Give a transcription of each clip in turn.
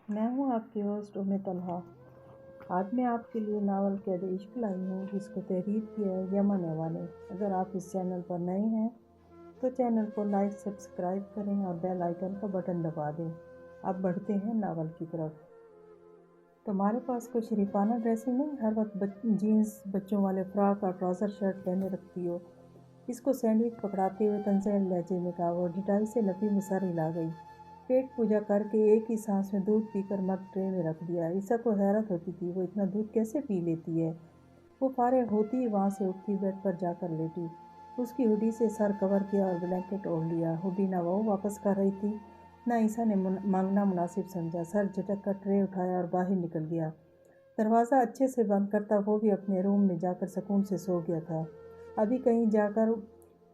میں ہوں آپ کی ہوسٹ طلحہ۔ آج میں آپ کے لیے ناول قید عشق لائی ہوں جس کو تحریر کیا ہے یمن ایوا نے۔ اگر آپ اس چینل پر نئے ہیں تو چینل کو لائک سبسکرائب کریں اور بیل آئیکن کا بٹن دبا دیں۔ اب بڑھتے ہیں ناول کی طرف۔ تمہارے پاس کوئی شریفانہ ڈریسنگ نہیں؟ ہر وقت جینز، بچوں والے فراک اور ٹراؤزر شرٹ پہنے رکھتی ہو۔ اس کو سینڈوچ پکڑاتے ہوئے تنزیل لہجے میں کہا۔ وہ ڈھٹائی سے لپی میں سر ہلا گئی۔ پیٹ پوجا کر کے ایک ہی سانس میں دودھ پی کر مگ ٹرے میں رکھ دیا۔ عیسیٰ کو حیرت ہوتی تھی وہ اتنا دودھ کیسے پی لیتی ہے۔ وہ فارغ ہوتی ہی وہاں سے اٹھتی بیڈ پر جا کر لیٹی۔ اس کی ہوڈی سے سر کور کیا اور بلینکٹ اوڑھ لیا۔ ہوڈی نہ وہ واپس کر رہی تھی نہ عیسیٰ نے مانگنا مناسب سمجھا۔ سر جھٹک کر ٹرے اٹھایا اور باہر نکل گیا۔ دروازہ اچھے سے بند کرتا وہ بھی اپنے روم میں جا کر سکون سے سو گیا تھا۔ ابھی کہیں جا کر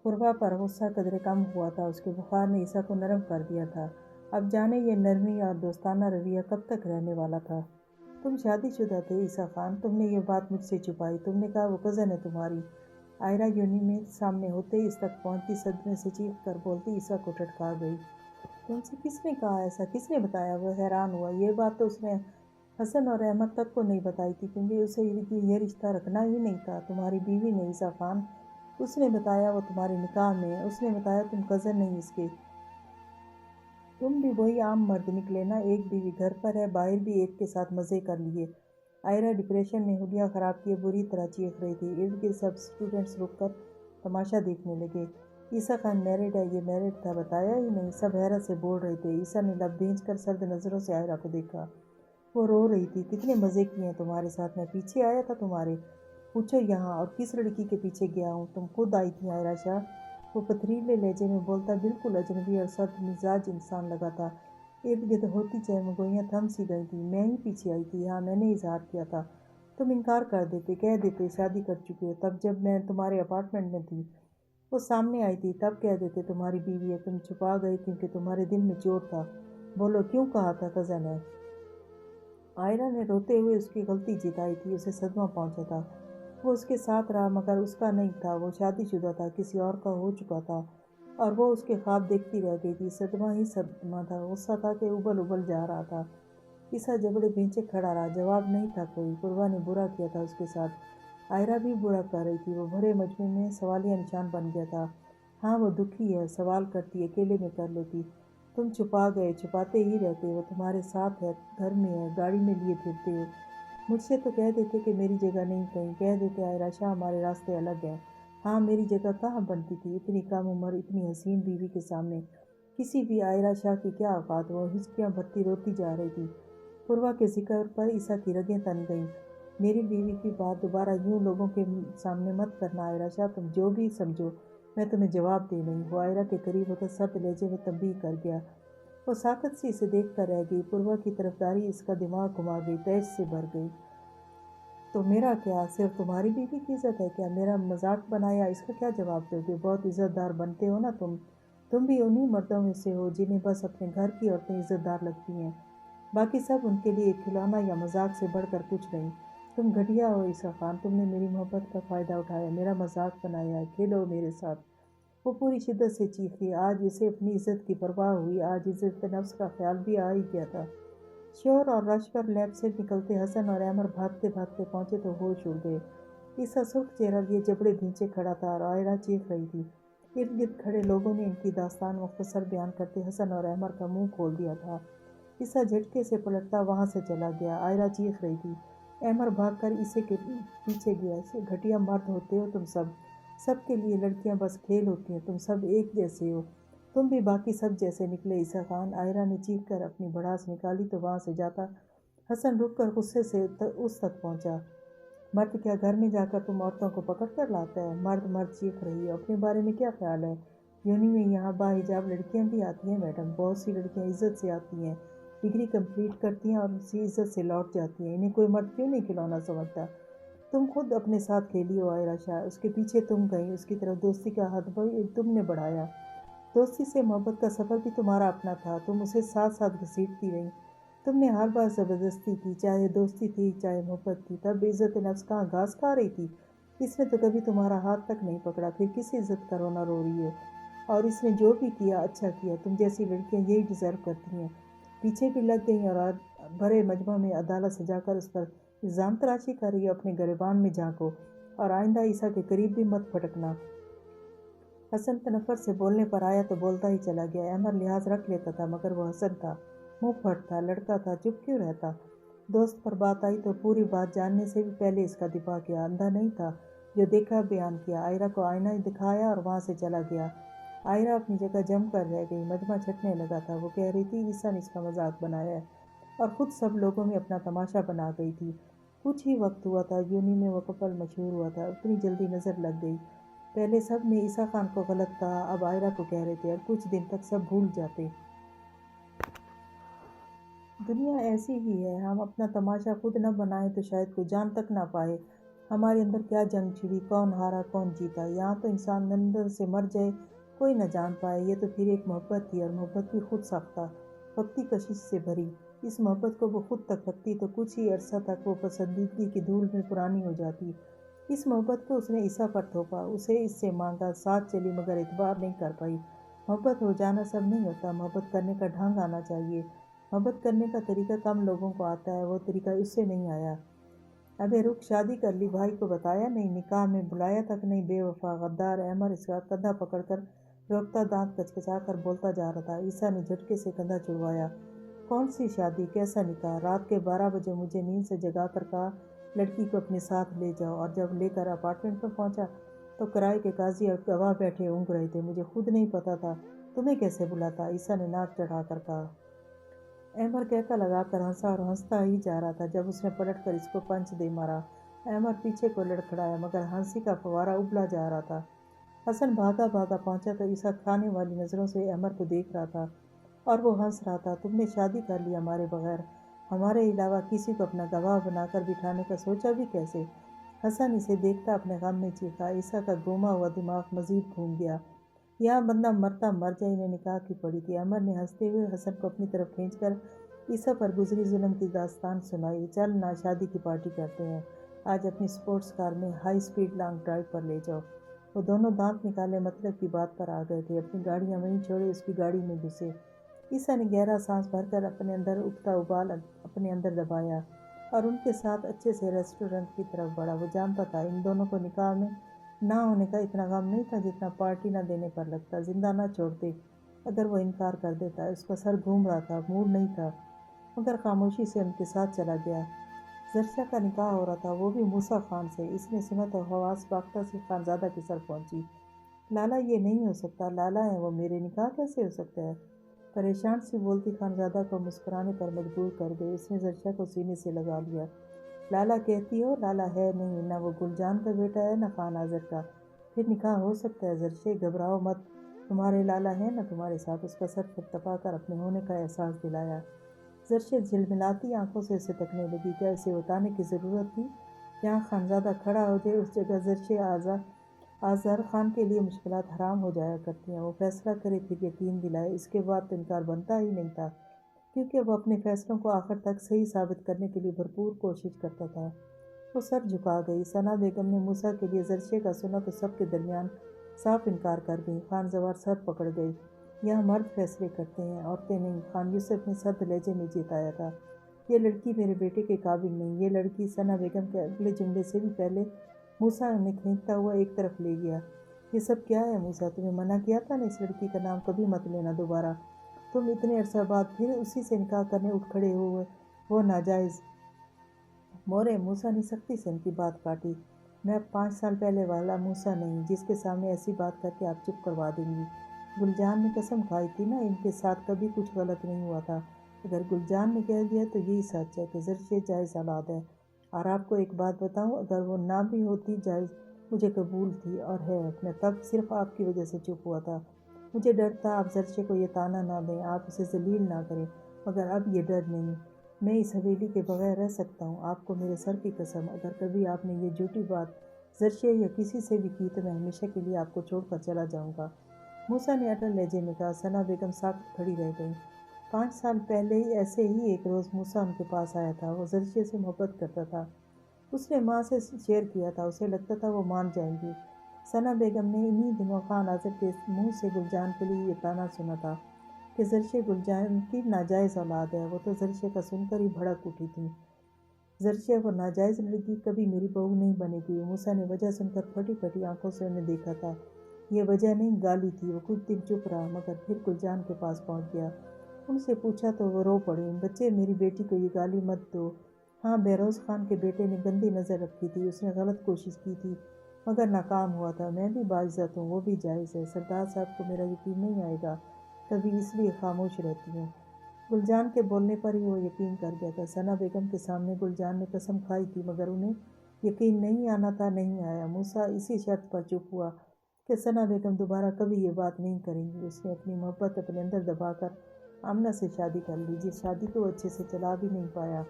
پوروا پر غصہ قدرے کم ہوا تھا۔ اس کے بخار نے عیسیٰ کو نرم کر دیا تھا۔ اب جانے یہ نرمی اور دوستانہ رویہ کب تک رہنے والا تھا۔ تم شادی شدہ تھے عیسیٰ خان، تم نے یہ بات مجھ سے چھپائی۔ تم نے کہا وہ کزن ہے تمہاری۔ عائرہ یونی میں سامنے ہوتے ہی اس تک پہنچتی، صدمے سے چیخ کر بولتی عیسیٰ کو ٹٹکا گئی۔ تم سے کس نے کہا ایسا؟ کس نے بتایا؟ وہ حیران ہوا۔ یہ بات تو اس نے حسن اور احمد تک کو نہیں بتائی تھی کیونکہ اسے یہ رشتہ رکھنا ہی نہیں تھا۔ تمہاری بیوی نے عیسیٰ خان، اس نے بتایا وہ تمہارے نکاح میں ہے، اس نے بتایا تم کزن نہیں اس کے۔ تم بھی وہی عام مرد نکلے نا، ایک بیوی گھر پر ہے، باہر بھی ایک کے ساتھ مزے کر لیے۔ عائرہ ڈپریشن نے ہوڈیاں خراب کیے بری طرح چیخ رہی تھی۔ ارد گرد سب اسٹوڈنٹس رک کر تماشا دیکھنے لگے۔ عیسیٰ خان میرڈ ہے، یہ میرڈ تھا، بتایا ہی نہیں، سب حیرت سے بول رہے تھے۔ عیسیٰ نے لب بھینچ کر سرد نظروں سے عائرہ کو دیکھا۔ وہ رو رہی تھی۔ کتنے مزے کیے ہیں تمہارے ساتھ، میں پیچھے آیا تھا تمہارے؟ پوچھو یہاں، اور کس لڑکی کے پیچھے گیا ہوں؟ تم خود آئی تھی عائرہ شاہ۔ وہ پتھریلے لہجے میں بولتا بالکل اجنبی اور سرد مزاج انسان لگا تھا۔ ارد گرد ہوتی چہمگوئیاں تھم سی گئی تھیں۔ میں ہی پیچھے آئی تھی، ہاں میں نے اظہار کیا تھا، تم انکار کر دیتے، کہہ دیتے شادی کر چکے ہو۔ تب جب میں تمہارے اپارٹمنٹ میں تھی وہ سامنے آئی تھی، تب کہہ دیتے تمہاری بیوی ہے۔ تم چھپا گئے کیونکہ تمہارے دل میں چوٹ تھا۔ بولو کیوں کہا تھا کزن ہے؟ عائرہ نے روتے ہوئے اس کی غلطی جتائی تھی۔ اسے صدمہ پہنچا تھا۔ وہ اس کے ساتھ رہا مگر اس کا نہیں تھا، وہ شادی شدہ تھا، کسی اور کا ہو چکا تھا اور وہ اس کے خواب دیکھتی رہ گئی تھی۔ صدمہ ہی صدمہ تھا، غصہ تھا کہ ابل ابل جا رہا تھا۔ عیسیٰ جبڑے بھینچے کھڑا رہا، جواب نہیں تھا کوئی۔ پوروا نے برا کیا تھا اس کے ساتھ، عائرہ بھی برا کر رہی تھی۔ وہ بھرے مجمع میں سوالیہ نشان بن گیا تھا۔ ہاں وہ دکھی ہے، سوال کرتی، اکیلے میں کر لیتی۔ تم چھپا گئے، چھپاتے ہی رہتے، وہ تمہارے ساتھ ہے، گھر میں ہے، گاڑی میں لیے پھرتے ہو۔ مجھ سے تو کہہ دیتے کہ میری جگہ نہیں کہیں، کہہ دیتے عائرہ شاہ ہمارے راستے الگ ہیں۔ ہاں میری جگہ کہاں بنتی تھی اتنی کم عمر اتنی حسین بیوی کے سامنے؟ کسی بھی عائرہ شاہ کی کیا اوقات؟ وہ ہچکیاں بھرتی روتی جا رہی تھی۔ پوروا کے ذکر پر عیسیٰ کی رگیں تن گئیں۔ میری بیوی کی بات دوبارہ یوں لوگوں کے سامنے مت کرنا عائرہ شاہ، تم جو بھی سمجھو میں تمہیں جواب دے نہیں۔ وہ عائرہ کے قریب ہوتا سرد لہجے میں تنبیہ کر گیا۔ وہ ساکت سی اسے دیکھ کر رہ گئی۔ پوروا کی طرفداری اس کا دماغ گھما گئی، تیش سے بھر گئی۔ تو میرا کیا؟ صرف تمہاری بیوی کی عزت ہے کیا؟ میرا مذاق بنایا، اس کا کیا جواب دو گے؟ بہت عزت دار بنتے ہو نا تم بھی انہی مردوں میں سے ہو جنہیں بس اپنے گھر کی عورتیں عزت دار لگتی ہیں، باقی سب ان کے لیے ایک کھلونا یا مذاق سے بڑھ کر کچھ نہیں۔ تم گھٹیا ہو عیسیٰ خان، تم نے میری محبت کا فائدہ اٹھایا، میرا مذاق بنایا ہے، کھیلو میرے ساتھ۔ وہ پوری شدت سے چیخی۔ آج اسے اپنی عزت کی پرواہ ہوئی، آج عزت نفس کا خیال بھی آ ہی گیا تھا۔ شور اور رش پر لیب سے نکلتے حسن اور احمد بھاگتے بھاگتے پہنچے تو ہوش اڑ گئے۔ عیسیٰ سرخ چہرہ لیے جبڑے بھینچے کھڑا تھا اور عائرہ چیخ رہی تھی۔ ارد گرد کھڑے لوگوں نے ان کی داستان مختصر بیان کرتے حسن اور احمد کا منہ کھول دیا تھا۔ عیسیٰ جھٹکے سے پلٹتا وہاں سے چلا گیا۔ عائرہ چیخ رہی تھی۔ احمد بھاگ کر عیسیٰ کے پیچھے گیا۔ گھٹیا مرد ہوتے ہو تم سب کے لیے لڑکیاں بس کھیل ہوتی ہیں، تم سب ایک جیسے ہو، تم بھی باقی سب جیسے نکلے عیسیٰ خان۔ عائرہ نے چیخ کر اپنی بھڑاس نکالی تو وہاں سے جاتا حسن رک کر غصے سے اس تک پہنچا۔ مرد کیا گھر میں جا کر تم عورتوں کو پکڑ کر لاتا ہے؟ مرد چیخ رہی ہے۔ اپنے بارے میں کیا خیال ہے؟ یونی میں یہاں باحجاب لڑکیاں بھی آتی ہیں میڈم، بہت سی لڑکیاں عزت سے آتی ہیں، ڈگری کمپلیٹ کرتی ہیں اور اسی عزت سے لوٹ جاتی ہیں، انہیں کوئی مرد کیوں نہیں کھلونا سمجھتا؟ تم خود اپنے ساتھ کھیلی ہو عائرہ شاہ، اس کے پیچھے تم گئی، اس کی طرف دوستی کا ہاتھ بھی تم نے بڑھایا۔ دوستی سے محبت کا سفر بھی تمہارا اپنا تھا، تم اسے ساتھ ساتھ گھسیٹتی رہی، تم نے ہر بار زبردستی کی، چاہے دوستی تھی چاہے محبت تھی۔ تب عزت نفس کہاں گھاس کھا رہی تھی؟ اس نے تو کبھی تمہارا ہاتھ تک نہیں پکڑا، پھر کس عزت کا رونا رو رہی ہو؟ اور اس نے جو بھی کیا اچھا کیا، تم جیسی لڑکیاں یہی ڈیزرو کرتی ہیں۔ پیچھے بھی لگ گئیں اور بھرے مجمع میں عدالت سجا کر اس پر الزام تراشی کر رہی ہو، اپنے گریبان میں جھانکو اور آئندہ عیسیٰ کے قریب بھی مت پھٹکنا۔ حسن تنفر سے بولنے پر آیا تو بولتا ہی چلا گیا۔ احمد لحاظ رکھ لیتا تھا مگر وہ حسن تھا، منہ پھٹ تھا، لڑکا تھا، چپ کیوں رہتا؟ دوست پر بات آئی تو پوری بات جاننے سے بھی پہلے اس کا دفاع کیا۔ اندھا نہیں تھا، جو دیکھا بیان کیا۔ عائرہ کو آئینہ دکھایا اور وہاں سے چلا گیا۔ عائرہ اپنی جگہ جم کر رہ گئی۔ مجمع چھٹنے لگا تھا۔ وہ کہہ رہی تھی عیسیٰ نے اس کا مذاق بنایا ہے، اور خود سب لوگوں میں اپنا تماشا بنا گئی تھی۔ کچھ ہی وقت ہوا تھا یونی میں وہ کپل مشہور ہوا تھا، اتنی جلدی نظر لگ گئی۔ پہلے سب نے عیسیٰ خان کو غلط کہا، اب عائرہ کو کہہ رہے تھے، اور کچھ دن تک سب بھول جاتے۔ دنیا ایسی ہی ہے، ہم اپنا تماشا خود نہ بنائیں تو شاید کوئی جان تک نہ پائے ہمارے اندر کیا جنگ چھڑی، کون ہارا کون جیتا۔ یہاں تو انسان اندر سے مر جائے کوئی نہ جان پائے۔ یہ تو پھر ایک محبت تھی، اور محبت بھی خود ساختہ، وقتی کشش سے بھری۔ اس محبت کو وہ خود تک رکھتی تو کچھ ہی عرصہ تک وہ پسندیدگی کی دھول میں پرانی ہو جاتی۔ اس محبت کو اس نے عیسیٰ پر تھوپا، اسے اس سے مانگا، ساتھ چلی مگر اعتبار نہیں کر پائی۔ محبت ہو جانا سب نہیں ہوتا، محبت کرنے کا ڈھنگ آنا چاہیے۔ محبت کرنے کا طریقہ کم لوگوں کو آتا ہے، وہ طریقہ اس سے نہیں آیا۔ ابے رخ شادی کر لی، بھائی کو بتایا نہیں، نکاح میں بلایا تک نہیں، بے وفا غدار۔ احمد اس کا کندھا پکڑ کر روکتا، دانت کچکچا کر بولتا جا رہا تھا۔ عیسیٰ نے جھٹکے سے کندھا چھڑوایا۔ کون سی شادی، کیسا نکاح؟ رات کے 12 بجے مجھے نیند سے جگا کر کہا لڑکی کو اپنے ساتھ لے جاؤ، اور جب لے کر اپارٹمنٹ پر پہنچا تو کرائے کے قاضی اور گواہ بیٹھے اونگ رہے تھے۔ مجھے خود نہیں پتا تھا، تمہیں کیسے بلاتا؟ عیسیٰ نے ناک چڑھا کر کہا۔ احمد کہکا لگا کر ہنسا، اور ہنستا ہی جا رہا تھا جب اس نے پلٹ کر اس کو پنچ دے مارا۔ احمد پیچھے کو لڑکھڑایا مگر ہنسی کا فوارہ ابلا جا رہا تھا۔ حسن بھاگا بھاگا پہنچا تو عیسیٰ کھانے والی نظروں سے احمد کو دیکھ رہا تھا، اور وہ ہنس رہا تھا۔ تم نے شادی کر لی ہمارے بغیر، ہمارے علاوہ کسی کو اپنا گواہ بنا کر بٹھانے کا سوچا بھی کیسے؟ حسن اسے دیکھتا اپنے غم میں چیخا۔ عیسیٰ کا گوما ہوا دماغ مزید گھوم گیا۔ یہاں بندہ مرتا مر جائے، انہیں نکاح کی پڑی تھی۔ احمد نے ہنستے ہوئے حسن کو اپنی طرف کھینچ کر عیسیٰ پر گزری ظلم کی داستان سنائی۔ چل نا، شادی کی پارٹی کرتے ہیں، آج اپنی سپورٹس کار میں ہائی سپیڈ لانگ ڈرائیو پر لے جاؤ۔ وہ دونوں دانت نکالے مطلب کی بات پر آ گئے تھے۔ اپنی گاڑیاں وہیں چھوڑے اس کی گاڑی میں گھسے۔ عیسیٰ نے گہرا سانس بھر کر اپنے اندر اٹھتا ابال اپنے اندر دبایا، اور ان کے ساتھ اچھے سے ریسٹورنٹ کی طرف بڑھا۔ وہ جانتا تھا ان دونوں کو نکاح میں نہ ہونے کا اتنا غم نہیں تھا جتنا پارٹی نہ دینے پر لگتا۔ زندہ نہ چھوڑتے اگر وہ انکار کر دیتا۔ اس کا سر گھوم رہا تھا، موڈ نہیں تھا، مگر خاموشی سے ان کے ساتھ چلا گیا۔ زرشا کا نکاح ہو رہا تھا، وہ بھی موسیٰ خان سے۔ اس نے سنا تو حواس باختہ سی خانزادہ کے سر پہنچی۔ لالا، یہ نہیں ہو سکتا، لالا ہیں وہ، میرے نکاح کیسے ہو سکتا ہے؟ پریشان سی بولتی خانزادہ کو مسکرانے پر مجبور کر گئی۔ اس نے زرشا کو سینے سے لگا لیا۔ لالا کہتی ہو، لالا ہے نہیں، نہ وہ گلجان کا بیٹا ہے نہ خان آزر کا، پھر نکاح ہو سکتا ہے؟ زرشے، گھبراؤ مت، تمہارے لالا ہیں نا تمہارے ساتھ۔ اس کا سر تھپتھپا کر اپنے ہونے کا احساس دلایا۔ زرشے جھلملاتی آنکھوں سے اسے تکنے لگی۔ کیا اسے بتانے کی ضرورت تھی؟ جہاں خانزادہ کھڑا ہو جائے اس جگہ زرشے آزر خان کے لیے مشکلات حرام ہو جایا کرتی ہیں۔ وہ فیصلہ کرے پھر یقین دلائے، اس کے بعد تو انکار بنتا ہی نہیں تھا، کیونکہ وہ اپنے فیصلوں کو آخر تک صحیح ثابت کرنے کے لیے بھرپور کوشش کرتا تھا۔ وہ سر جھکا گئی۔ ثنا بیگم نے موسیٰ کے لیے زرشے کا سنا تو سب کے درمیان صاف انکار کر گئی۔ خان زوار سر پکڑ گئی۔ یہاں مرد فیصلے کرتے ہیں، عورتیں نہیں۔ خان یوسف نے سرد لہجے میں جتایا تھا، یہ لڑکی میرے بیٹے کے قابل نہیں، یہ لڑکی۔ ثنا بیگم کے اگلے جملے سے بھی پہلے موسیٰ نے کھینچتا ہوا ایک طرف لے گیا۔ یہ سب کیا ہے موسیٰ؟ تمہیں منع کیا تھا نا، اس لڑکی کا نام کبھی مت لینا دوبارہ۔ تم اتنے عرصہ بعد پھر اسی سے نکاح کرنے اٹھ کھڑے ہوئے، وہ ناجائز۔ مورے، موسیٰ نے سختی سے ان کی بات کاٹی۔ میں اب 5 سال پہلے والا موسیٰ نہیں جس کے سامنے ایسی بات کر کے آپ چپ کروا دیں گی۔ گلجان نے قسم کھائی تھی نا، ان کے ساتھ کبھی کچھ غلط نہیں ہوا تھا۔ اگر گلجان نے کہہ دیا تو یہی سچ ہے کہ زرشے جائز اولاد ہے۔ اور آپ کو ایک بات بتاؤں، اگر وہ نہ بھی ہوتی جائز، مجھے قبول تھی اور ہے۔ میں تب صرف آپ کی وجہ سے چپ ہوا تھا، مجھے ڈر تھا آپ زرشے کو یہ طعنہ نہ دیں، آپ اسے ذلیل نہ کریں، مگر اب یہ ڈر نہیں۔ میں اس حویلی کے بغیر رہ سکتا ہوں، آپ کو میرے سر کی قسم۔ اگر کبھی آپ نے یہ جھوٹی بات زرشے یا کسی سے بھی کی تو میں ہمیشہ کے لیے آپ کو چھوڑ کر چلا جاؤں گا، موسیٰ نے اٹل لہجے میں کہا۔ ثنا بیگم ساکت کھڑی رہ گئیں۔ 5 سال پہلے ایسے ہی ایک روز موسیٰ ان کے پاس آیا تھا۔ وہ زرشے سے محبت کرتا تھا، اس نے ماں سے شیئر کیا تھا، اسے لگتا تھا وہ مان جائیں گی۔ ثنا بیگم نے انہی دنوں خان آزر کے منہ سے گلجان کے لیے یہ طعنہ سنا تھا۔ کہ زرشے گلجان کی ناجائز اولاد ہے۔ وہ تو زرشے کا سن کر ہی بھڑک اٹھی تھی۔ زرشے وہ ناجائز لڑکی کبھی میری بہو نہیں بنے گی۔ موسیٰ نے وجہ سن کر پھٹی پھٹی آنکھوں سے انہیں دیکھا تھا۔ یہ وجہ نہیں، گالی تھی۔ وہ کچھ دن چپ رہا مگر پھر گلجان کے پاس پہنچ گیا۔ ان سے پوچھا تو وہ رو پڑی، بچے میری بیٹی کو یہ گالی مت دو۔ ہاں، بہروز خان کے بیٹے نے گندی نظر رکھی تھی، اس نے غلط کوشش کی تھی مگر ناکام ہوا تھا۔ میں بھی باعزت ہوں، وہ بھی جائز ہے۔ سردار صاحب کو میرا یقین نہیں آئے گا کبھی، اس لیے خاموش رہتی ہوں۔ گلجان کے بولنے پر ہی وہ یقین کر گیا تھا۔ ثنا بیگم کے سامنے گلجان نے قسم کھائی تھی مگر انہیں یقین نہیں آنا تھا، نہیں آیا۔ موسیٰ اسی شرط پر چپ ہوا کہ ثنا بیگم دوبارہ کبھی یہ بات نہیں کریں گی۔ اس نے اپنی محبت اپنے اندر دبا کر آمنہ سے شادی کر لی، جس شادی کو وہ اچھے سے چلا بھی نہیں پایا۔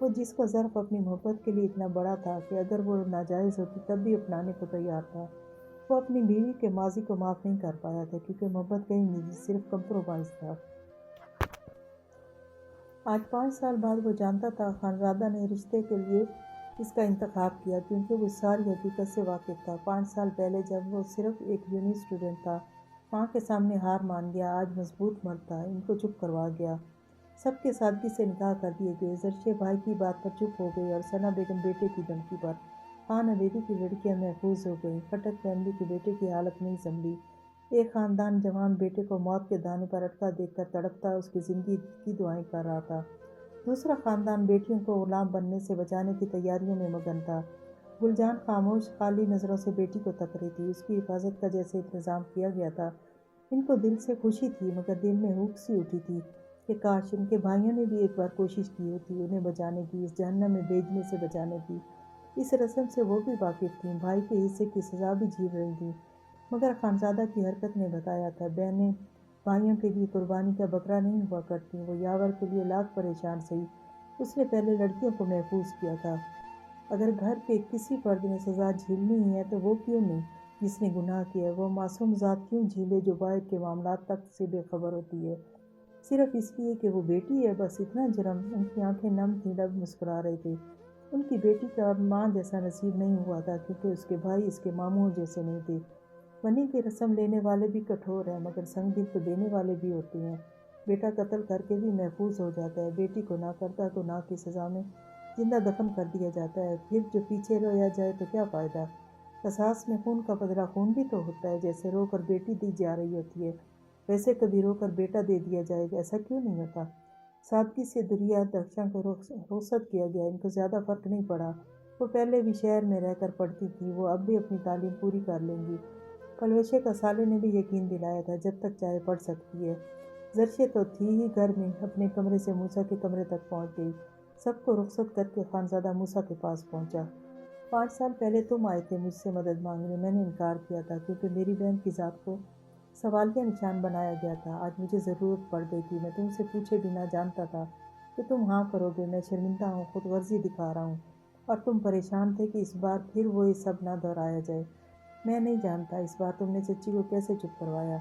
وہ جس کا ظرف اپنی محبت کے لیے اتنا بڑا تھا کہ اگر وہ ناجائز ہوتی تب بھی اپنانے کو تیار تھا، وہ اپنی بیوی کے ماضی کو معاف نہیں کر پایا تھا، کیونکہ محبت کہیں نہیں تھی، صرف کمپرومائز تھا۔ آج 5 سال بعد وہ جانتا تھا خانزادہ نے رشتے کے لیے اس کا انتخاب کیا کیونکہ وہ ساری حقیقت سے واقف تھا۔ 5 سال پہلے جب وہ صرف ایک یونی اسٹوڈنٹ تھا، ماں کے سامنے ہار مان گیا، آج مضبوط مرد تھا، ان کو چپ کروا گیا۔ سب کے سادگی سے نکاح کر دیے گئے۔ زرشے بھائی کی بات پر چپ ہو گئی اور ثنا بیگم بیٹے کی دھمکی پر۔ خان آبیدی کی لڑکیاں محفوظ ہو گئیں۔ کھٹک فیملی کے بیٹے کی حالت نہیں سنبھلی۔ ایک خاندان جوان بیٹے کو موت کے دانے پر اٹکا دیکھ کر تڑپتا اس کی زندگی کی دعائیں کر رہا تھا۔ دوسرا خاندان بیٹیوں کو غلام بننے سے بچانے کی تیاریوں میں مگن تھا۔ گلجان خاموش خالی نظروں سے بیٹی کو تک رہی تھی۔ اس کی حفاظت کا جیسے انتظام کیا گیا تھا۔ ان کو دل سے خوشی تھی مگر دل میں ہوک سی اٹھی تھی کہ کاش ان کے بھائیوں نے بھی ایک بار کوشش کی ہوتی انہیں بچانے کی، اس جہنم میں بھیجنے سے بچانے کی۔ اس رسم سے وہ بھی واقف تھیں، بھائی کے حصے کی سزا بھی جھیل رہی تھیں مگر خانزادہ کی حرکت نے بتایا تھا بہنیں بھائیوں کے لیے قربانی کا بکرا نہیں ہوا کرتی، وہ یاور کے لیے لاکھ پریشان سہی۔ اس نے پہلے لڑکیوں کو محفوظ کیا تھا۔ اگر گھر کے کسی فرد نے سزا جھیلنی ہی ہے تو وہ کیوں نہیں، جس نے گناہ کیا ہے، وہ معصوم ذات کیوں جھیلے جو باہر کے معاملات تک سے بے خبر ہوتی ہے، صرف اس لیے کہ وہ بیٹی ہے، بس اتنا جرم۔ ان کی آنکھیں نم تھیں، لب مسکرا رہے تھے۔ ان کی بیٹی کا ماں جیسا نصیب نہیں ہوا تھا کیونکہ اس کے بھائی اس کے ماموں جیسے نہیں تھے۔ بنی کی رسم لینے والے بھی کٹھور ہیں مگر سنگ دل تو دینے والے بھی ہوتے ہیں۔ بیٹا قتل کر کے بھی محفوظ ہو جاتا ہے، بیٹی کو ناکردہ گناہ کی سزا میں زندہ دفن کر دیا جاتا ہے، پھر جو پیچھے رویا جائے تو کیا فائدہ۔ قصاص میں خون کا بدلہ خون بھی تو ہوتا ہے، جیسے رو کر بیٹی دی جا رہی ہوتی ہے ویسے کبھی رو کر بیٹا دے دیا جائے گا، ایسا کیوں نہیں ہوتا۔ سادگی سے دریا دکشا کو رخصت کیا گیا، ان کو زیادہ فرق نہیں پڑا۔ وہ پہلے بھی شہر میں رہ کر پڑھتی تھی، وہ اب بھی اپنی تعلیم پوری کر لیں گی۔ کلوشے کا سالے نے بھی یقین دلایا تھا جب تک چاہے پڑھ سکتی ہے۔ زرشے تو تھی ہی گھر میں، اپنے کمرے سے موسیٰ کے کمرے تک پہنچ گئی۔ سب کو رخصت کر کے خانزادہ موسیٰ کے پاس پہنچا۔ 5 سال پہلے تم آئے تھے مجھ سے مدد مانگنے، میں نے انکار کیا تھا کیونکہ میری بہن کی ذات کو سوالیہ نشان بنایا گیا تھا۔ آج مجھے ضرورت پڑ گئی تھی، میں تم سے پوچھے بنا جانتا تھا کہ تم ہاں کرو گے۔ میں شرمندہ ہوں، خود غرضی دکھا رہا ہوں اور تم پریشان تھے کہ اس بار پھر وہ یہ سب نہ دہرایا جائے۔ میں نہیں جانتا اس بار تم نے چچی کو کیسے چپ کروایا۔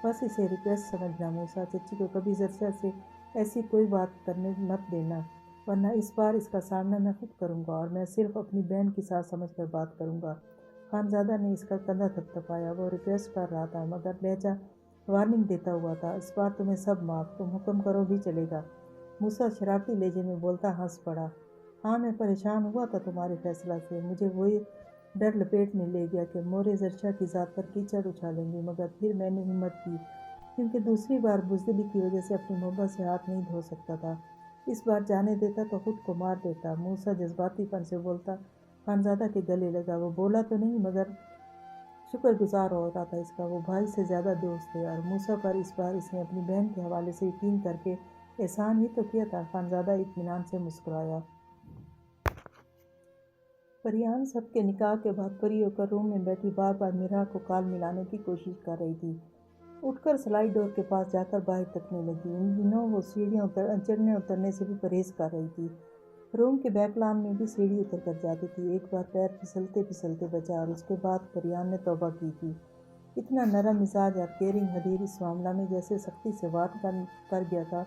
بس اسے ریکویسٹ سمجھنا موسیٰ، چچی کو کبھی زرشا سے ایسی کوئی بات کرنے مت دینا، ورنہ اس بار اس کا سامنا میں خود کروں گا اور میں صرف اپنی بہن کی ساتھ سمجھ کر بات کروں گا۔ خانزادہ نے اس کا کندھا تھپتھپایا، وہ ریکویسٹ کر رہا تھا مگر لہجہ وارننگ دیتا ہوا تھا۔ اس بار تمہیں سب معاف، تم حکم کرو بھی چلے گا۔ موسیٰ شرارتی لہجے میں بولتا ہنس پڑا۔ ہاں، میں پریشان ہوا تھا تمہارے فیصلہ سے، مجھے وہی ڈر لپیٹ میں لے گیا کہ مورے زرشا کی ذات پر کیچڑ اچھالیں گے، مگر پھر میں نے ہمت کی کیونکہ دوسری بار بزدلی کی وجہ سے اپنی محبت سے ہاتھ نہیں دھو سکتا تھا۔ اس بار جانے دیتا تو خود کو مار دیتا۔ موسیٰ جذباتی پن سے بولتا خانزادہ کے گلے لگا۔ وہ بولا تو نہیں مگر شکر گزار ہو رہا تھا اس کا، وہ بھائی سے زیادہ دوست تھے اور موسیٰ پر اس بار اس نے اپنی بہن کے حوالے سے یقین کر کے احسان ہی تو کیا تھا۔ خانزادہ اطمینان سے مسکرایا۔ پریان سب کے نکاح کے بعد پری ہو کر روم میں بیٹھی بار بار میرا کو کال ملانے کی کوشش کر رہی تھی۔ اٹھ کر سلائی ڈور کے پاس جا کر باہر تکنے لگی۔ ان دنوں وہ سیڑھیاں چڑھنے اترنے سے بھی پرہیز کر رہی تھی۔ روم کے بیک لان میں بھی سیڑھی اتر کر جاتی تھی۔ ایک بار پیر پھسلتے پھسلتے بچا اور اس کے بعد پریان نے توبہ کی تھی۔ اتنا نرم مزاج اور کیئرنگ حدیر اس معاملہ میں جیسے سختی سے وارن کر گیا تھا۔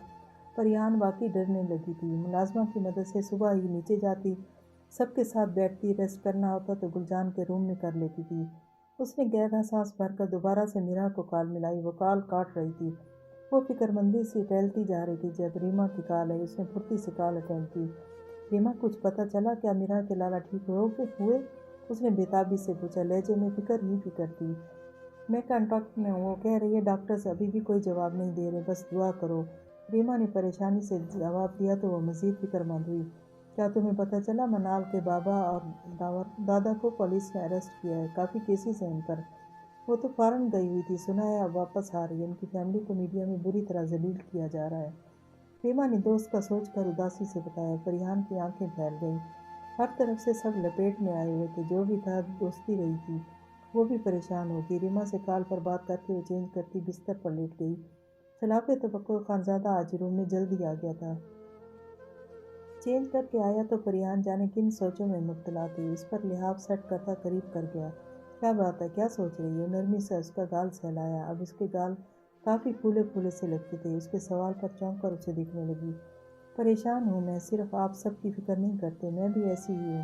پریان واقعی ڈرنے لگی تھی۔ ملازمہ کی مدد سے صبح ہی نیچے جاتی، سب کے ساتھ بیٹھتی، ریسٹ کرنا ہوتا تو گلجان کے روم میں کر لیتی تھی۔ اس نے گہرا سانس بھر کر دوبارہ سے میرا کو کال ملائی، وہ کال کاٹ رہی تھی۔ وہ فکرمندی سے ٹہلتی جا رہی تھی جب ریما کی کال آئی۔ اس نے پھرتی سے کال اٹینڈ کی۔ ریما، کچھ پتہ چلا کیا میرا کہ لالا ٹھیک ہوئے؟ اس نے بےتابی سے پوچھا، لہجے میں فکر ہی فکر تھی۔ میں کنٹیکٹ میں ہوں، وہ کہہ رہی ہے ڈاکٹرز ابھی بھی کوئی جواب نہیں دے رہے، بس دعا کرو۔ ریما نے پریشانی سے جواب دیا تو وہ مزید فکر مند ہوئی۔ کیا تمہیں پتہ چلا منال کے بابا اور دادا کو پولیس نے اریسٹ کیا ہے؟ کافی کیسز ہیں ان پر۔ وہ تو فارن گئی ہوئی تھی، سنا ہے اب واپس آ رہی ہے۔ ان کی فیملی کو میڈیا میں بری طرح ذلیل کیا جا رہا ہے۔ ریما نے دوست کا سوچ کر اداسی سے بتایا۔ فریحان کی آنکھیں پھیل گئیں۔ ہر طرف سے سب لپیٹ میں آئے ہوئے تھے، جو بھی تھا دوستی رہی تھی۔ وہ بھی پریشان ہو گئی۔ ریما سے کال پر بات کر کے وہ چینج کرتی بستر پر لیٹ گئی۔ خلاف توقع خانزادہ آج روم میں جلدی آ گیا تھا۔ چینج کر کے آیا تو فریحان جانے کن سوچوں میں مبتلا تھی۔ اس پر لحاف سیٹ کرتا قریب کر گیا۔ کیا بات ہے، کیا سوچ رہی ہے؟ نرمی سے اس کا گال سہلایا۔ اب اس کے گال کافی پھولے پھولے سے لگتے تھے۔ اس کے سوال پر چونک کر اسے دیکھنے لگی۔ پریشان ہوں میں، صرف آپ سب کی فکر نہیں کرتے، میں بھی ایسی ہی ہوں۔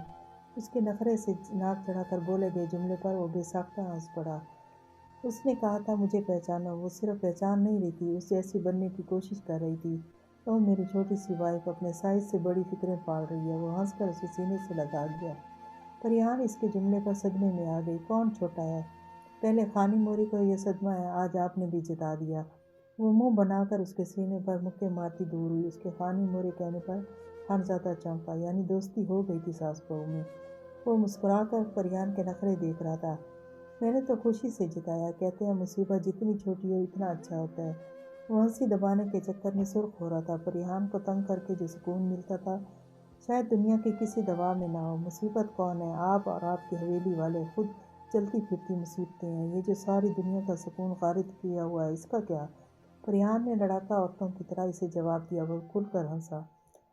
اس کے نخرے سے ناک چڑھا کر بولے گئے جملے پر وہ بے ساختہ ہنس پڑا۔ اس نے کہا تھا مجھے پہچانو۔ وہ صرف پہچان نہیں رہی تھی، اس جیسی بننے کی کوشش کر رہی تھی۔ اوہ میری چھوٹی سی وائف اپنے سائز سے بڑی فکریں پال رہی ہے۔ وہ ہنس کر اسے سینے سے لگا گیا۔ فریحان اس کے جملے پر صدمے میں آ گئی۔ کون چھوٹا ہے؟ پہلے خانی موری کو یہ صدمہ ہے، آج آپ نے بھی جتا دیا۔ وہ منہ بنا کر اس کے سینے پر مکے مارتی دور ہوئی۔ اس کے خانی موری کہنے پر خانزادہ چونکا، یعنی دوستی ہو گئی تھی ساس بہو میں۔ وہ مسکرا کر فریحان کے نخرے دیکھ رہا تھا۔ میں نے تو خوشی سے جتایا، کہتے ہیں مصیبت جتنی چھوٹی ہو اتنا اچھا ہوتا ہے۔ وہ ہنسی دبانے کے چکر میں سرخ ہو رہا تھا۔ فریحان کو تنگ کر کے جو سکون ملتا تھا شاید دنیا کی کسی دوا میں نہ ہو۔ مصیبت کون ہے؟ آپ اور آپ کی حویلی والے، خود چلتی پھرتی مصیبتیں ہیں۔ یہ جو ساری دنیا کا سکون غارت کیا ہوا ہے، اس کا کیا؟ فریحان نے لڑاکا عورتوں کی طرح اسے جواب دیا۔ وہ کھل کر ہنسا۔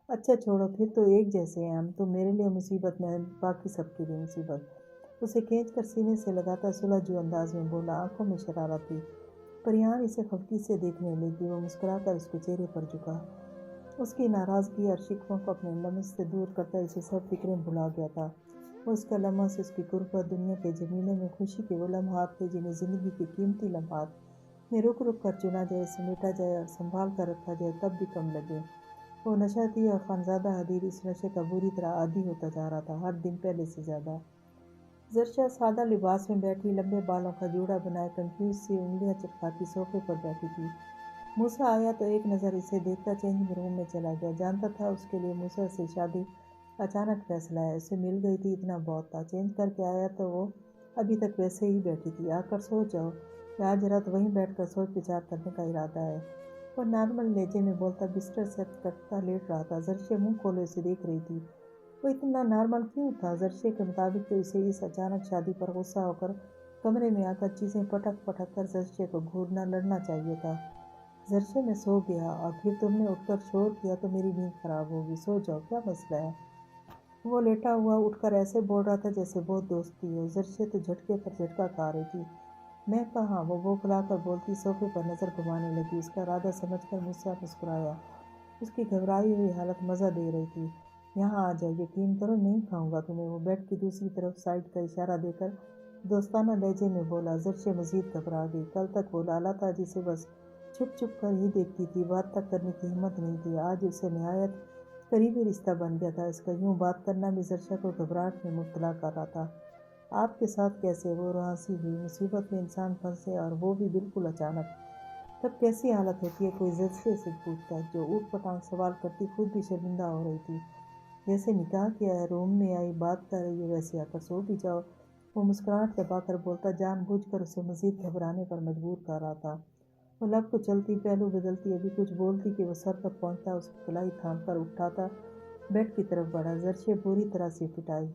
اچھا چھوڑو، پھر تو ایک جیسے ہیں ہم۔ تو میرے لیے مصیبت، میں باقی سب کے لیے مصیبت۔ اسے کھینچ کر سینے سے لگاتا سلجھو انداز میں بولا، آنکھوں میں شرارت تھی۔ فریحان اسے خفگی سے دیکھنے لگی۔ وہ مسکرا کر اس کے چہرے پر جھکا۔ اس کی ناراضگی اور شکووں کو اپنے لمس سے دور کرتا اسے سب فکریں بھلا گیا تھا۔ وہ اس کا لمس، اس کی قربت، دنیا کے جمیلوں میں خوشی کے وہ لمحات تھے جنہیں زندگی کے قیمتی لمحات میں رک رک کر چنا جائے، سمیٹا جائے اور سنبھال کر رکھا جائے تب بھی کم لگے۔ وہ نشہ تھی اور خانزادہ حدید اس نشے کا بری طرح عادی ہوتا جا رہا تھا، ہر دن پہلے سے زیادہ۔ زرشا سادہ لباس میں بیٹھی، لمبے بالوں کا جوڑا بنائے کنفیوز سی انگلیاں چٹکاتی صوفے پر بیٹھی تھی۔ موسیٰ آیا تو ایک نظر اسے دیکھتا چینجنگ روم میں چلا گیا۔ جانتا تھا اس کے لیے موسیٰ سے شادی اچانک فیصلہ ہے۔ اسے مل گئی تھی اتنا بہت تھا۔ چینج کر کے آیا تو وہ ابھی تک ویسے ہی بیٹھی تھی۔ آ کر سو جاؤ، یا آج رات وہیں بیٹھ کر سوچ بچار کرنے کا ارادہ ہے؟ وہ نارمل لہجے میں بولتا بستر سیٹ کرتا لیٹ رہا تھا۔ زرشا منہ کھولے اسے دیکھ رہی تھی۔ وہ اتنا نارمل کیوں تھا؟ زرشا کے مطابق تو اسے اس اچانک شادی پر غصہ ہو کر کمرے میں آ کر چیزیں پٹک پٹک کر زرشا کو گھورنا لڑنا چاہیے تھا۔ زرشا میں سو گیا اور پھر تم نے اٹھ کر شور کیا تو میری نیند خراب ہوگی۔ سو جاؤ، کیا مسئلہ ہے؟ وہ لیٹا ہوا اٹھ کر ایسے بول رہا تھا جیسے بہت دوستی ہو۔ زرشا تو جھٹکے پر جھٹکا کھا رہی تھی۔ میں کہاں؟ وہ بوکھلا کر بولتی صوفے پر نظر گھمانے لگی۔ اس کا ارادہ سمجھ کر موسیٰ مسکرایا۔ اس کی گھبرائی ہوئی حالت مزہ دے رہی تھی۔ یہاں آ جاؤ، یقین کرو نہیں کھاؤں گا تمہیں۔ وہ بیڈ کی دوسری طرف سائڈ کا اشارہ دے کر دوستانہ لہجے میں بولا۔ زرشا مزید گھبرا گئی۔ کل تک وہ لالا تھا جسے بس چھپ چھپ کر ہی دیکھتی تھی، بات تک کرنے کی ہمت نہیں تھی۔ آج اسے نہایت قریبی رشتہ بن گیا تھا۔ اس کا یوں بات کرنا بھی زرشا کو گھبراہٹ میں مبتلا کر رہا تھا۔ آپ کے ساتھ کیسے؟ وہ ہنسی ہوئی۔ مصیبت میں انسان پھنسے اور وہ بھی بالکل اچانک، تب کیسی حالت ہوتی ہے؟ کوئی زرشا سے پوچھتا۔ جو اوٹ پٹانگ سوال کرتی خود بھی شرمندہ ہو رہی تھی۔ جیسے نکاح کیا ہے، روم میں آئی بات کر رہی ہے، ویسے آ کر سو بھی جاؤ۔ وہ مسکراہٹ دبا کر بولتا، جان بوجھ کر اسے مزید گھبرانے پر مجبور کر رہا تھا۔ وہ لب کچلتی، پہلو بدلتی، ابھی کچھ بولتی کہ وہ سر پر پہنچتا، اس کی کلائی تھام کر اٹھاتا، بیڈ کی طرف بڑھا۔ زرشا بری طرح سے پٹائی۔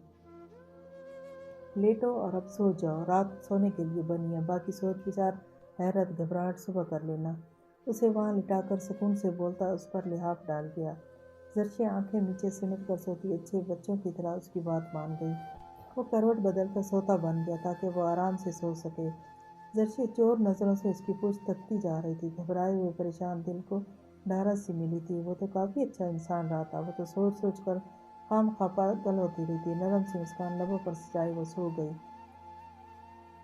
لیٹو اور اب سو جاؤ، رات سونے کے لیے بنی ہے، باقی سوچ بچار، حیرت، گھبراہٹ صبح کر لینا۔ اسے وہاں لٹا کر سکون سے بولتا، اس پر لحاف ڈال گیا۔ زرشا آنکھیں نیچے سمٹ کر سوتی اچھے بچوں کی طرح اس کی بات مان گئی۔ وہ کروٹ بدل کر سوتا بن گیا تاکہ وہ آرام سے سو سکے۔ زرشا چور نظروں سے اس کی پشت تکتی جا رہی تھی۔ گھبرائے ہوئے پریشان دل کو ڈھارس سی ملی تھی۔ وہ تو کافی اچھا انسان رہا تھا۔ وہ تو سوچ سوچ کر خام خواہ پاگل ہوتی رہی تھی۔ نرم سی مسکان لبوں پر سجائے وہ سو گئی۔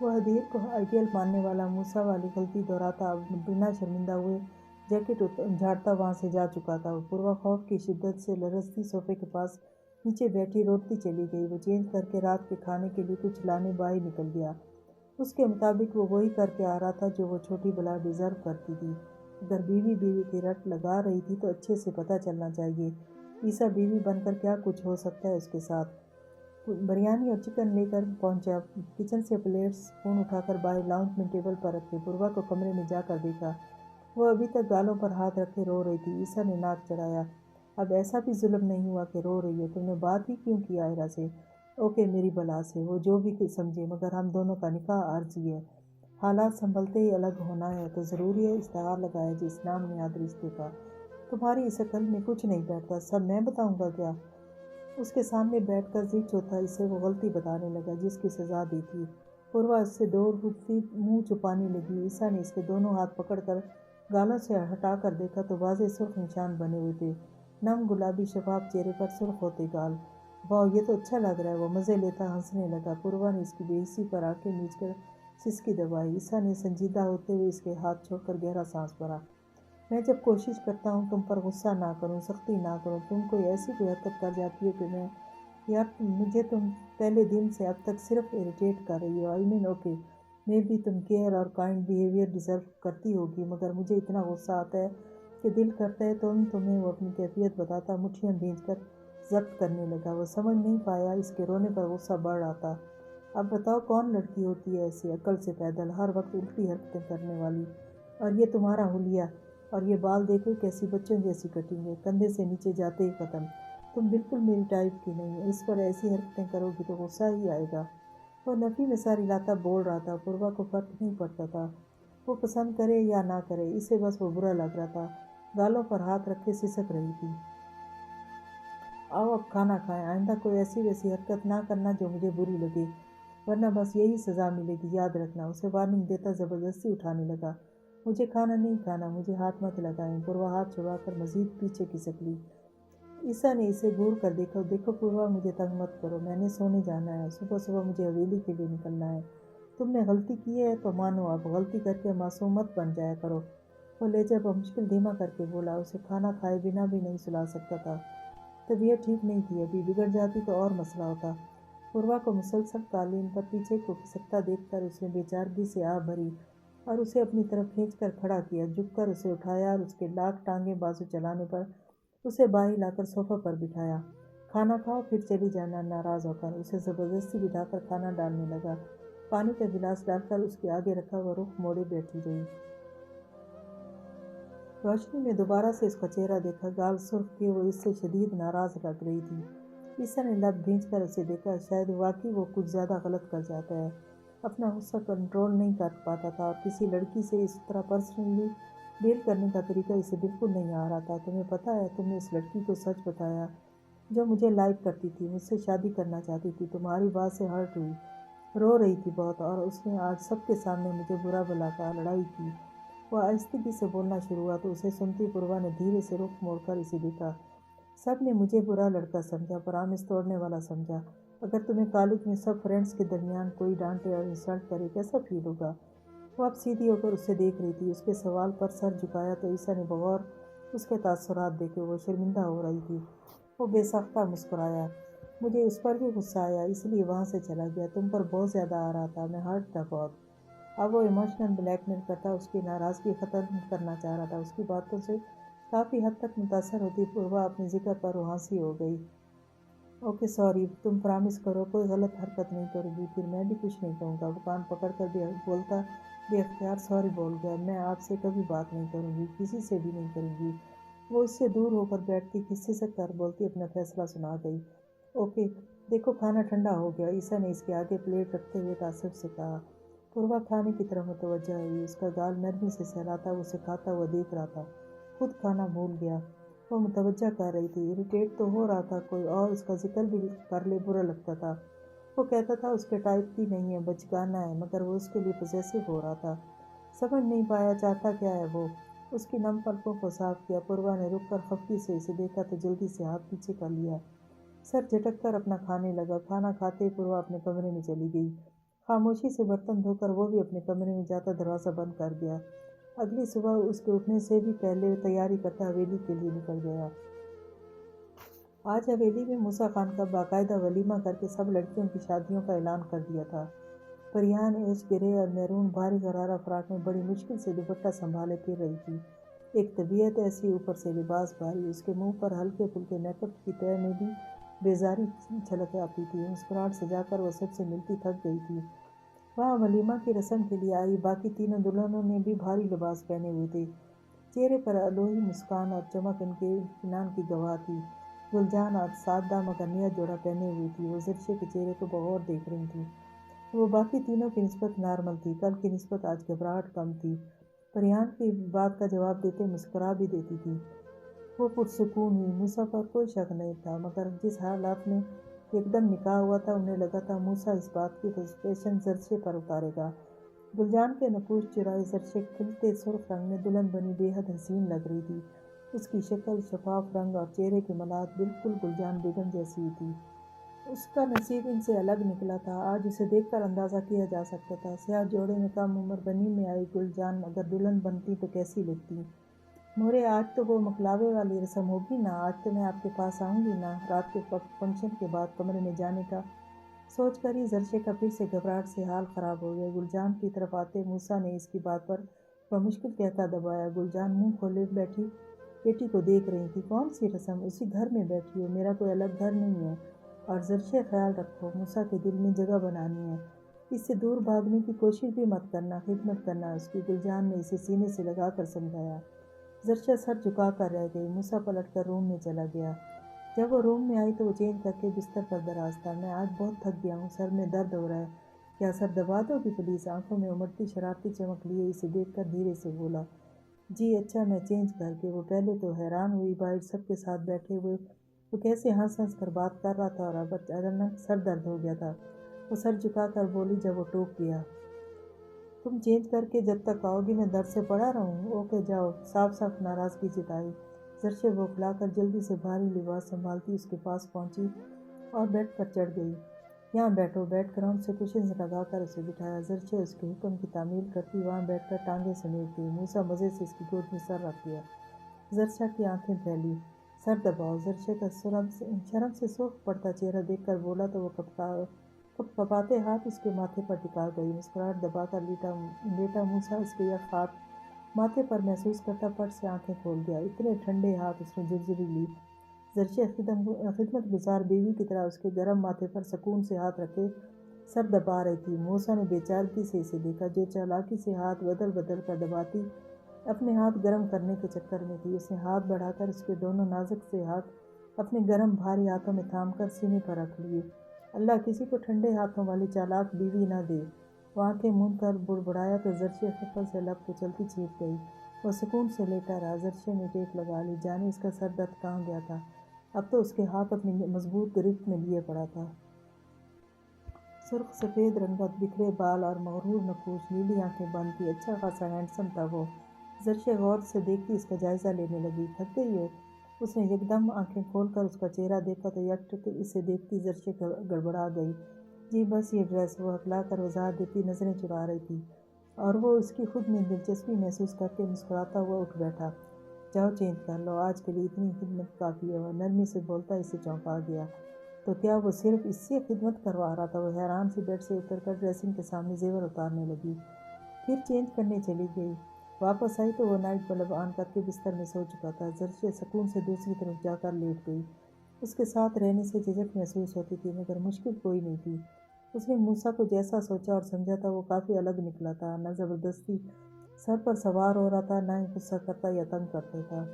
وہ حدیر کو آئیڈیل ماننے والا موسیٰ والی غلطی دہراتا بنا شرمندہ ہوئے جیکٹ جھاڑتا وہاں سے جا چکا تھا۔ پوروا خوف کی شدت سے لرزتی صوفے کے پاس نیچے بیٹھی روتی چلی گئی۔ وہ چینج کر کے رات کے کھانے کے لیے کچھ لانے باہر نکل گیا۔ اس کے مطابق وہ وہی کر کے آ رہا تھا جو وہ چھوٹی بلا ڈیزرو کرتی تھی۔ اگر بیوی بیوی کی رٹ لگا رہی تھی تو اچھے سے پتہ چلنا چاہیے عیسیٰ بیوی بن کر کیا کچھ ہو سکتا ہے اس کے ساتھ۔ بریانی اور چکن لے کر پہنچا، کچن سے پلیٹس اسپون اٹھا کر باہر لاؤنج میں ٹیبل پر رکھے۔ پوروا کو کمرے میں جا کر دیکھا، وہ ابھی تک گالوں پر ہاتھ رکھے رو رہی تھی۔ عیسیٰ نے ناک چڑھایا، اب ایسا بھی ظلم نہیں ہوا کہ رو رہی ہو، تم نے بات ہی کیوں کی آئرہ سے؟ اوکے میری بلا سے، وہ جو بھی سمجھے، مگر ہم دونوں کا نکاح عارضی ہے۔ حالات سنبھلتے ہی الگ ہونا ہے تو ضروری ہے اشتہار لگایا جی اسلام نے آج رشتے کا۔ تمہاری اس عقل میں کچھ نہیں بیٹھتا، سب میں بتاؤں گا کیا؟ اس کے سامنے بیٹھ کر زد چوتھا اسے وہ غلطی بتانے لگا جس کی سزا دی تھی۔ پوروا اس سے دور ہوتی منہ چھپانے لگی۔ عیسیٰ نے اس کے دونوں ہاتھ پکڑ کر گالوں سے ہٹا کر دیکھا تو واضح سرخ نشان بنے ہوئے تھے، نم گلابی شفاف چہرے پر سرخ ہوتے گال۔ واہ یہ تو اچھا لگ رہا ہے، وہ مزے لیتا ہنسنے لگا۔ پوروا نے اس کی بے حسی پر آنکھیں میچ کر سسکی دبائی۔ عیسیٰ نے سنجیدہ ہوتے ہوئے اس کے ہاتھ چھوڑ کر گہرا سانس بھرا۔ میں جب کوشش کرتا ہوں تم پر غصہ نہ کروں، سختی نہ کروں، تم کوئی ایسی کوئی حرکت کر جاتی ہو کہ میں یار مجھے تم پہلے دن سے اب تک صرف اریٹیٹ کر رہی ہو۔ اوکے میں بھی تم کیئر اور کائنڈ بیہیویئر ڈیزرو کرتی ہوگی، مگر مجھے اتنا غصہ آتا ہے کہ دل کرتا ہے تمہیں وہ اپنی کیفیت بتاتا۔ مٹھیاں بھیج کر ضبط کرنے لگا۔ وہ سمجھ نہیں پایا اس کے رونے پر غصہ بڑھ رہا تھا۔ اب بتاؤ کون لڑکی ہوتی ہے ایسی عقل سے پیدل، ہر وقت الٹی حرکتیں کرنے والی؟ اور یہ تمہارا حلیہ، اور یہ بال دیکھو کیسی بچوں جیسی کٹنگ ہے، کندھے سے نیچے جاتے ہی ختم۔ تم بالکل میری ٹائپ کی نہیں، اس پر ایسی حرکتیں کرو گی تو غصہ ہی آئے گا۔ وہ نفی میں ساری لاتا بول رہا تھا، پوروا کو فرق نہیں پڑتا تھا وہ پسند کرے یا نہ کرے، اسے بس وہ برا لگ رہا تھا۔ گالوں پر ہاتھ رکھے سسک رہی تھی۔ آؤ اب کھانا کھائیں، آئندہ کوئی ایسی ویسی حرکت نہ کرنا جو مجھے بری لگے، ورنہ بس یہی سزا ملے گی، یاد رکھنا۔ اسے وارننگ دیتا زبردستی اٹھانے لگا۔ مجھے کھانا نہیں کھانا، مجھے ہاتھ مت لگائیں۔ پوروا ہاتھ چھڑا کر مزید پیچھے کھسک لی۔ عیسیٰ نے اسے گور کر دیکھا، دیکھو پوروا مجھے تنگ مت کرو، میں نے سونے جانا ہے، صبح صبح مجھے حویلی کے لیے نکلنا ہے۔ تم نے غلطی کی ہے تو مانو، اب غلطی کر کے معصوم مت بن جایا کرو۔ وہ لہجہ بمشکل دھیما کر کے بولا، اسے کھانا کھائے بنا بھی نہیں سلا سکتا تھا، طبیعت ٹھیک نہیں تھی، ابھی بگڑ جاتی تو اور مسئلہ ہوتا۔ پوروا کو مسلسل قالین پر پیچھے کو کھسکتا دیکھ کر اس نے بے چارگی سے آہ بھری اور اسے اپنی طرف کھینچ کر کھڑا کیا، جھک کر اسے اٹھایا اور اس کے لاکھ ٹانگیں بازو چلانے پر اسے باہر لا کر صوفہ پر بٹھایا۔ کھانا کھاؤ پھر چلی جانا، ناراض ہو کر اسے زبردستی بٹھا کر کھانا ڈالنے لگا۔ پانی کا گلاس ڈال کر اس کے آگے رکھا، وہ رخ موڑے بیٹھی رہی۔ روشنی میں دوبارہ سے اس کا چہرہ دیکھا، گال سرخ کیے وہ اس سے شدید ناراض لگ رہی تھی۔ عیسیٰ نے لب بھینچ کر اسے دیکھا، شاید واقعی وہ کچھ زیادہ غلط کر جاتا ہے، اپنا غصہ کنٹرول نہیں کر پاتا تھا، اور کسی لڑکی سے اس طرح پرسنلی ڈیل کرنے کا طریقہ اسے بالکل نہیں آ رہا تھا۔ تمہیں پتہ ہے تم نے اس لڑکی کو سچ بتایا جو مجھے لائک کرتی تھی، مجھ سے شادی کرنا چاہتی تھی، تمہاری بات سے ہرٹ ہوئی، رو رہی تھی بہت، اور اس نے آج سب کے سامنے مجھے برا بھلا کہا، لڑائی کی۔ وہ آہستگی سے بولنا شروع ہوا تو اسے سنتی پوروا نے دھیرے سے رخ موڑ کر اسے دیکھا۔ سب نے مجھے برا لڑکا سمجھا، پرامس توڑنے والا سمجھا۔ اگر تمہیں کالج میں سب فرینڈس کے درمیان کوئی ڈانٹے اور انسلٹ کرے کیسا فیل ہوگا؟ وہ اب سیدھی ہو کر اسے دیکھ رہی تھی۔ اس کے سوال پر سر جھکایا تو عیسیٰ نے بغور اس کے تاثرات دیکھے، وہ شرمندہ ہو رہی تھی۔ وہ بے ساختہ مسکرایا، مجھے اس پر بھی غصہ آیا، اس لیے وہاں سے چلا گیا، تم پر بہت زیادہ آ رہا تھا، میں ہرٹ تھا بہت۔ اب وہ ایموشنل بلیک میل کرتا اس کی ناراضگی ختم کرنا چاہ رہا تھا۔ اس کی باتوں سے کافی حد تک متاثر ہوتی پوروا اپنے ذکر پر روحانسی ہو گئی۔ اوکے سوری، تم پرامس کرو کوئی غلط حرکت نہیں کرو گی، پھر میں بھی کچھ نہیں کہوں گا۔ وہ کان پکڑ کر بولتا بے اختیار سوری بول گیا، میں آپ سے کبھی بات نہیں کروں گی، کسی سے بھی نہیں کروں گی۔ وہ اس سے دور ہو کر بیٹھتی، کھسک کر بولتی اپنا فیصلہ سنا گئی۔ اوکے دیکھو کھانا ٹھنڈا ہو گیا، عیسیٰ نے اس کے آگے پلیٹ رکھتے ہوئے تعصب سے کہا۔ پوروا کھانے کی طرف متوجہ ہوئی، اس کا گال نرمی سے سہلاتا وہ اسے کھاتا ہوا دیکھ رہا تھا، خود کھانا بھول گیا۔ وہ متوجہ کر رہی تھی، اریٹیٹ تو ہو رہا تھا، کوئی اور اس کا ذکر بھی کر لے برا لگتا تھا۔ وہ کہتا تھا اس کے ٹائپ کی نہیں ہے، بچگانہ ہے، مگر وہ اس کے لیے پوزیسو ہو رہا تھا، سمجھ نہیں پایا چاہتا کیا ہے وہ۔ اس کی نم پلکوں کو صاف کیا۔ پوروا نے رک کر خفگی سے اسے دیکھا تو جلدی سے ہاتھ پیچھے کر لیا، سر جھٹک کر اپنا کھانے لگا۔ کھانا کھاتے پوروا اپنے کمرے میں چلی گئی، خاموشی سے برتن دھو کر وہ بھی اپنے کمرے میں جاتا دروازہ بند کر گیا۔ اگلی صبح اس کے اٹھنے سے بھی پہلے تیاری کرتا حویلی کے لیے نکل گیا۔ آج حویلی میں موسیٰ خان کا باقاعدہ ولیمہ کر کے سب لڑکیوں کی شادیوں کا اعلان کر دیا تھا۔ پریان ایش گرے اور میرون بھاری غرارہ فراق میں بڑی مشکل سے دوپٹہ سنبھالے پھر رہی تھی۔ ایک طبیعت ایسی، اوپر سے لباس بھاری، اس کے منہ پر ہلکے پھلکے میک اپ کی تہ میں بھی بیزاری چھلک آتی تھی۔ مسکراہٹ سجا کر وہ سب سے ملتی تھک گئی تھی۔ وہاں ولیمہ کی رسم کے لیے آئی باقی تینوں دلہنوں نے بھی بھاری لباس پہنے ہوئے تھے۔ چہرے پر الوہی مسکان اور چمک ان کے اطمینان کی گواہ تھی۔ گلجان آج سادہ مگر نیا جوڑا پہنے ہوئی تھی۔ وہ زرشے کے چہرے کو بغور دیکھ رہی تھی۔ وہ باقی تینوں کی نسبت نارمل تھی۔ کل کی نسبت آج گھبراہٹ کم تھی۔ پریان کی بات کا جواب دیتے مسکرا بھی دیتی تھی۔ وہ پرسکون ہوئی۔ موسیٰ پر کوئی شک نہیں تھا، مگر جس حالات میں ایک دم نکاح ہوا تھا انہیں لگا تھا موسیٰ اس بات کی فرسٹریشن زرشے پر اتارے گا۔ گلجان کے نقوش چرائے زرشے کھلتے سرخ رنگ میں دلہن بنی بے حد حسین لگ رہی تھی۔ اس کی شکل، شفاف رنگ اور چہرے کی ملاحت بالکل گلجان بیگم جیسی ہی تھی۔ اس کا نصیب ان سے الگ نکلا تھا۔ آج اسے دیکھ کر اندازہ کیا جا سکتا تھا سیاہ جوڑے میں کم عمر بنی میں آئی گلجان اگر دلہن بنتی تو کیسی لگتی۔ مورے، آج تو وہ مکلاوے والی رسم ہوگی نا؟ آج تو میں آپ کے پاس آؤں گی نا؟ رات کے فنکشن کے بعد کمرے میں جانے کا سوچ کر ہی زرشے کا پھر سے گھبراہٹ سے حال خراب ہو گیا۔ گلجان کی طرف آتے موسیٰ نے اس کی بات پر بمشکل کہتا دبایا۔ گلجان منہ کھولے بیٹھی بیٹی کو دیکھ رہی تھی۔ کون سی رسم؟ اسی گھر میں بیٹھی ہو، میرا کوئی الگ گھر نہیں ہے۔ اور زرشے خیال رکھو، موسیٰ کے دل میں جگہ بنانی ہے، اس سے دور بھاگنے کی کوشش بھی مت کرنا، خدمت کرنا اس کی، گلجان نے اسے سینے سے لگا کر سمجھایا۔ زرشا سر جھکا کر رہ گئی۔ موسیٰ پلٹ کر روم میں چلا گیا۔ جب وہ روم میں آئی تو وہ چینج کر کے بستر پر دراز تھا۔ میں آج بہت تھک گیا ہوں، سر میں درد ہو رہا ہے، کیا سر دبا دو گی پلیز؟ آنکھوں میں امڑتی شرارتی چمک لیے اسے دیکھ کر دھیرے سے بولا، جی اچھا میں چینج کر کے۔ وہ پہلے تو حیران ہوئی، باہر سب کے ساتھ بیٹھے ہوئے وہ کیسے ہنس ہنس کر بات کر رہا تھا اور اب اچانک سر درد ہو گیا تھا۔ وہ سر جھکا کر بولی جب وہ ٹوک گیا، تم چینج کر کے جب تک آؤ گی میں درد سے پڑا رہوں؟ اوکے جاؤ۔ صاف صاف ناراضگی جتائی۔ زرشے بوکھلا کر جلدی سے بھاری لباس سنبھالتی اس کے پاس پہنچی اور بیڈ پر چڑھ گئی۔ یہاں بیٹھو۔ بیڈ گراؤنڈ سے کشنز لگا کر اسے بٹھایا۔ زرشے اس کے حکم کی تعمیل کرتی وہاں بیٹھ کر ٹانگیں سمیٹ گئی۔ موسیٰ مزے سے اس کی گود میں سر رکھ دیا۔ زرشا کی آنکھیں پھیلی، سر دباؤ۔ زرشے کا شرم سے سرخ پڑتا چہرہ دیکھ کر بولا تو وہ کپاتے ہاتھ اس کے ماتھے پر ٹکا گئی۔ مسکراہٹ دبا کر لیٹا موسیٰ اس کے یک ہاتھ ماتھے پر محسوس کرتا پٹ سے آنکھیں کھول گیا۔ اتنے ٹھنڈے ہاتھ اس نے جھرجھری لی۔ زرشے خدمت گزار بیوی کی طرح اس کے گرم ماتھے پر سکون سے ہاتھ رکھے سر دبا رہی تھی۔ موسیٰ نے بے چارگی سے اسے دیکھا، جو چالاکی سے ہاتھ بدل بدل کر دباتی اپنے ہاتھ گرم کرنے کے چکر میں تھی۔ اس نے ہاتھ بڑھا کر اس کے دونوں نازک سے ہاتھ اپنے گرم بھاری ہاتھوں میں تھام کر سینے پر رکھ لیے۔ اللہ کسی کو ٹھنڈے ہاتھوں والی چالاک بیوی نہ دے۔ وہ آنکھیں موند کر بڑبڑایا تو زرشے خفل سے لب کچلتی چھیٹ گئی۔ وہ سکون سے لیٹا رہا۔ زرشے نے ٹیک لگا لی، جانے اس کا سر درد کہاں گیا تھا، اب تو اس کے ہاتھ اپنی مضبوط گرفت میں لیے پڑا تھا۔ سرخ سفید رنگت، بکھرے بال اور مغرور نقوش، نیلی آنکھیں بند تھی۔ اچھا خاصا ہینڈسم تھا وہ۔ زرشے غور سے دیکھتی اس کا جائزہ لینے لگی۔ تھک گئی ہو؟ اس نے یکدم آنکھیں کھول کر اس کا چہرہ دیکھا تو یکٹک اسے دیکھتی زرشے گڑبڑا گئی۔ جی بس یہ ڈریس، وہ ہکلا کر وضاحت دیتی نظریں چرا رہی تھی، اور وہ اس کی خود میں دلچسپی محسوس کر کے مسکراتا ہوا اٹھ بیٹھا۔ جاؤ چینج کر لو، آج کے لیے اتنی خدمت کافی ہے۔ وہ نرمی سے بولتا اسے چونکا گیا۔ تو کیا وہ صرف اس سے خدمت کروا رہا تھا؟ وہ حیران سی بیڈ سے اتر کر ڈریسنگ کے سامنے زیور اتارنے لگی، پھر چینج کرنے چلی گئی۔ واپس آئی تو وہ نائٹ بلب آن کر کے بستر میں سو چکا تھا۔ زرشے سکون سے دوسری طرف جا کر لیٹ گئی۔ اس کے ساتھ رہنے سے جھجک محسوس ہوتی تھی، مگر مشکل کوئی نہیں تھی۔ اس نے موسیٰ کو جیسا سوچا اور سمجھا تھا وہ کافی الگ نکلا تھا، نہ زبردستی سر پر سوار ہو رہا تھا، نہ ہی غصہ کرتا یا تنگ کرتا تھا۔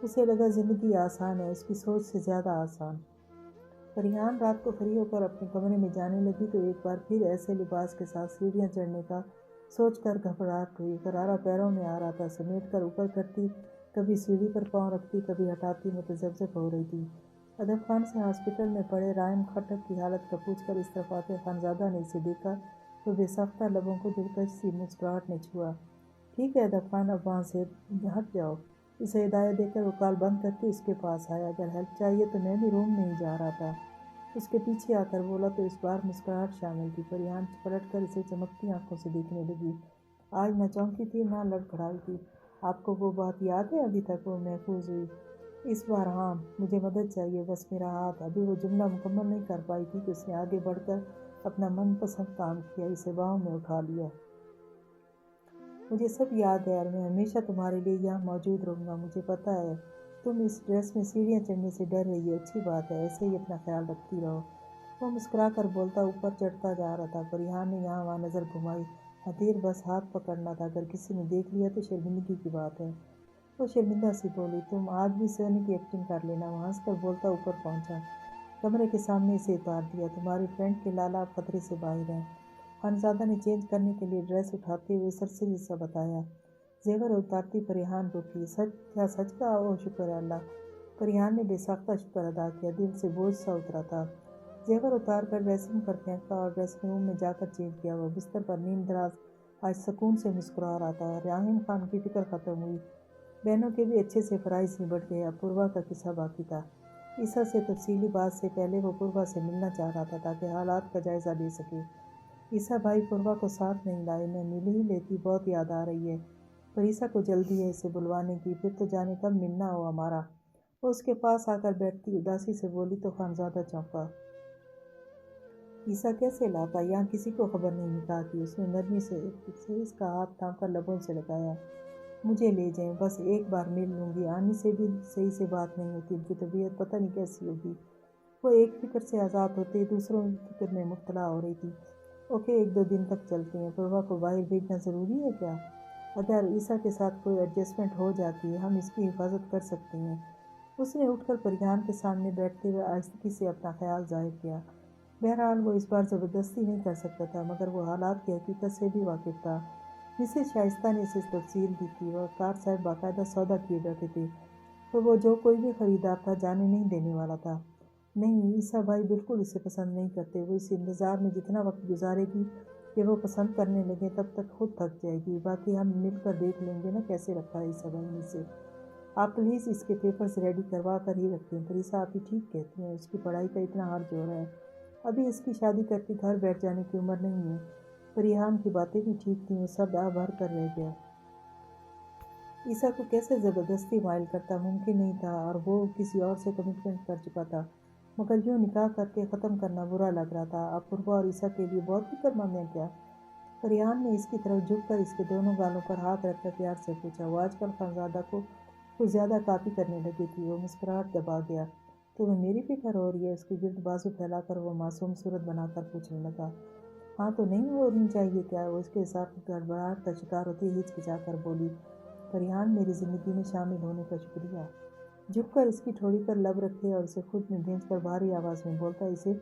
اسے لگا زندگی آسان ہے، اس کی سوچ سے زیادہ آسان۔ پریان رات کو فری ہو کر اپنے کمرے میں جانے لگی تو ایک بار پھر ایسے لباس کے ساتھ سیڑھیاں چڑھنے کا سوچ کر گھبراہٹ ہوئی۔ غرارہ پیروں میں آ رہا تھا، سمیٹ کر اوپر کرتی، کبھی سیڑھی پر پاؤں رکھتی، کبھی ہٹاتی، متذبذب ہو رہی تھی۔ ادب خان سے ہاسپٹل میں پڑے رائم خٹک کی حالت کا پوچھ کر اس طرف آتے خانزادہ نے اسے دیکھا تو بے ساختہ لبوں کو دلکش سی مسکراہٹ نے چھوا۔ ٹھیک ہے ادب خان، اب وہاں سے ہٹ جاؤ۔ اسے ہدایت دے کر وہ کال بند کر کے اس کے پاس آیا، اگر ہیلپ چاہیے تو میں بھی روم میں ہی جا رہا تھا۔ اس کے پیچھے آ کر بولا تو اس بار مسکراہٹ شامل تھی۔ فریحان پلٹ کر اسے چمکتی آنکھوں سے دیکھنے لگی۔ آج نہ چونکی تھی نہ لڑکھڑائی تھی۔ آپ کو وہ بات یاد ہے؟ ابھی تک وہ محفوظ ہوئی۔ اس بار ہاں، مجھے مدد چاہیے، بس میرا ہاتھ۔ ابھی وہ جملہ مکمل نہیں کر پائی تھی کہ اس نے آگے بڑھ کر اپنا من پسند کام کیا، اسے باہوں میں اٹھا لیا۔ مجھے سب یاد ہے اور میں ہمیشہ تمہارے لیے یہاں موجود رہوں گا۔ مجھے پتہ ہے تم اس ڈریس میں سیڑھیاں چڑھنے سے ڈر رہی ہو، اچھی بات ہے، ایسے ہی اپنا خیال رکھتی رہو۔ وہ مسکرا کر بولتا اوپر چڑھتا جا رہا تھا۔ فریحان نے یہاں وہاں نظر گھمائی۔ ہتھیر بس ہاتھ پکڑنا تھا، اگر کسی نے دیکھ لیا تو شرمندگی کی بات ہے۔ وہ شرمندہ سی بولی، تم آج بھی سونے کی ایکٹنگ کر لینا۔ وہ ہنس کر بولتا اوپر پہنچا، کمرے کے سامنے اسے اتار دیا۔ تمہاری فرینڈ کے لالا اب خطرے سے باہر ہیں۔ خانزادہ نے چینج کرنے کے لیے ڈریس اٹھاتے ہوئے سرسری سا بتایا۔ زیور اتارتی فریحان رکی۔ کیا سچ کہا؟ اوہ شکر ہے اللہ۔ فریحان نے بے ساختہ شکر ادا کیا، دل سے بوجھ سا اترا تھا۔ زیور اتار کر ڈریسنگ پر پھینکا اور ڈریسنگ روم میں جا کر چینج کیا۔ وہ بستر پر نیم دراز آج سکون سے مسکرا رہا تھا۔ راحم خان کی فکر ختم ہوئی۔ بہنوں کے بھی اچھے سے فرائض نبٹ گئے، اب پوروا کا قصہ باقی تھا۔ عیسیٰ سے تفصیلی بات سے پہلے وہ پوروا سے ملنا چاہ رہا تھا تاکہ حالات کا جائزہ لے سکے۔ عیسیٰ بھائی پوروا کو ساتھ نہیں لائے، میں مل ہی لیتی، بہت یاد آ رہی ہے، پر عیسیٰ کو جلدی ہے اسے بلوانے کی، پھر تو جانے کب ملنا ہو ہمارا۔ وہ اس کے پاس آ کر بیٹھتی اداسی سے بولی تو خانزادہ چونکا۔ عیسیٰ کیسے لاتا؟ یہاں کسی کو خبر نہیں نکاح کی۔ اس نے نرمی سے اس کا ہاتھ تھام کر لبوں سے لگایا۔ مجھے لے جائیں، بس ایک بار مل لوں گی، آنی سے بھی صحیح سے بات نہیں ہوتی، ان کی طبیعت پتہ نہیں کیسی ہوگی۔ وہ ایک فکر سے آزاد ہوتے دوسروں کی فکر میں مبتلا ہو رہی تھی۔ اوکے، 1-2 دن تک چلتے ہیں۔ پوروا کو باہر بھیجنا ضروری ہے کیا؟ اگر عیسیٰ کے ساتھ کوئی ایڈجسٹمنٹ ہو جاتی ہے، ہم اس کی حفاظت کر سکتے ہیں۔ اس نے اٹھ کر فریحان کے سامنے بیٹھتے ہوئے آہستگی سے اپنا خیال ظاہر کیا۔ بہرحال وہ اس بار زبردستی نہیں کر سکتا تھا، مگر وہ حالات کی حقیقت سے بھی واقف تھا۔ مسز شائستہ نے اسے تفصیل دی تھی۔ وقار صاحب باقاعدہ سودا کیے بیٹھے تھے، تو وہ جو کوئی بھی خریدار تھا جانے نہیں دینے والا تھا۔ نہیں، عیسیٰ بھائی بالکل اسے پسند نہیں کرتے۔ وہ اس انتظار میں جتنا وقت گزارے گی کہ وہ پسند کرنے لگے، تب تک خود تھک جائے گی۔ باقی ہم مل کر دیکھ لیں گے نا کیسے رکھا ہے عیسیٰ بھائی نے اسے۔ آپ پلیز اس کے پیپرز ریڈی کروا کر ہی رکھیں۔ پریسا آپ ہی ٹھیک کہتی ہیں، اس کی پڑھائی کا اتنا حرج ہو رہا ہے، ابھی اس کی شادی کر کے گھر بیٹھ جانے کی عمر نہیں ہے۔ فریحان کی باتیں بھی ٹھیک تھیں، وہ سب آ بھر کر رہ گیا۔ عیسیٰ کو کیسے زبردستی مائل کرتا؟ ممکن نہیں تھا، اور وہ کسی اور سے کمٹمنٹ کر چکا تھا، مگر یوں نکاح کر کے ختم کرنا برا لگ رہا تھا۔ اب پوروا اور عیسیٰ کے لیے بہت فکر مند ہیں کیا؟ فریحان نے اس کی طرف جھک کر اس کے دونوں گالوں پر ہاتھ رکھ کر پیار سے پوچھا۔ وہ آج کل خانزادہ کو کچھ زیادہ کاپی کرنے لگی تھی۔ وہ مسکراہٹ دبا گیا۔ تمہیں میری فکر ہو رہی ہے؟ اس کی گرد بازو پھیلا کر وہ معصوم صورت بنا کر پوچھنے لگا۔ ہاں تو نہیں ہونی چاہیے کیا؟ وہ اس کے ساتھ گڑبڑاہٹ کا شکار ہوتی ہچکچا کر بولی۔ فریحان، میری زندگی میں شامل ہونے کا شکریہ۔ جھک کر اس کی ٹھوڑی پر لب رکھے اور اسے خود میں بھیج کر بھاری آواز میں بولتا اسے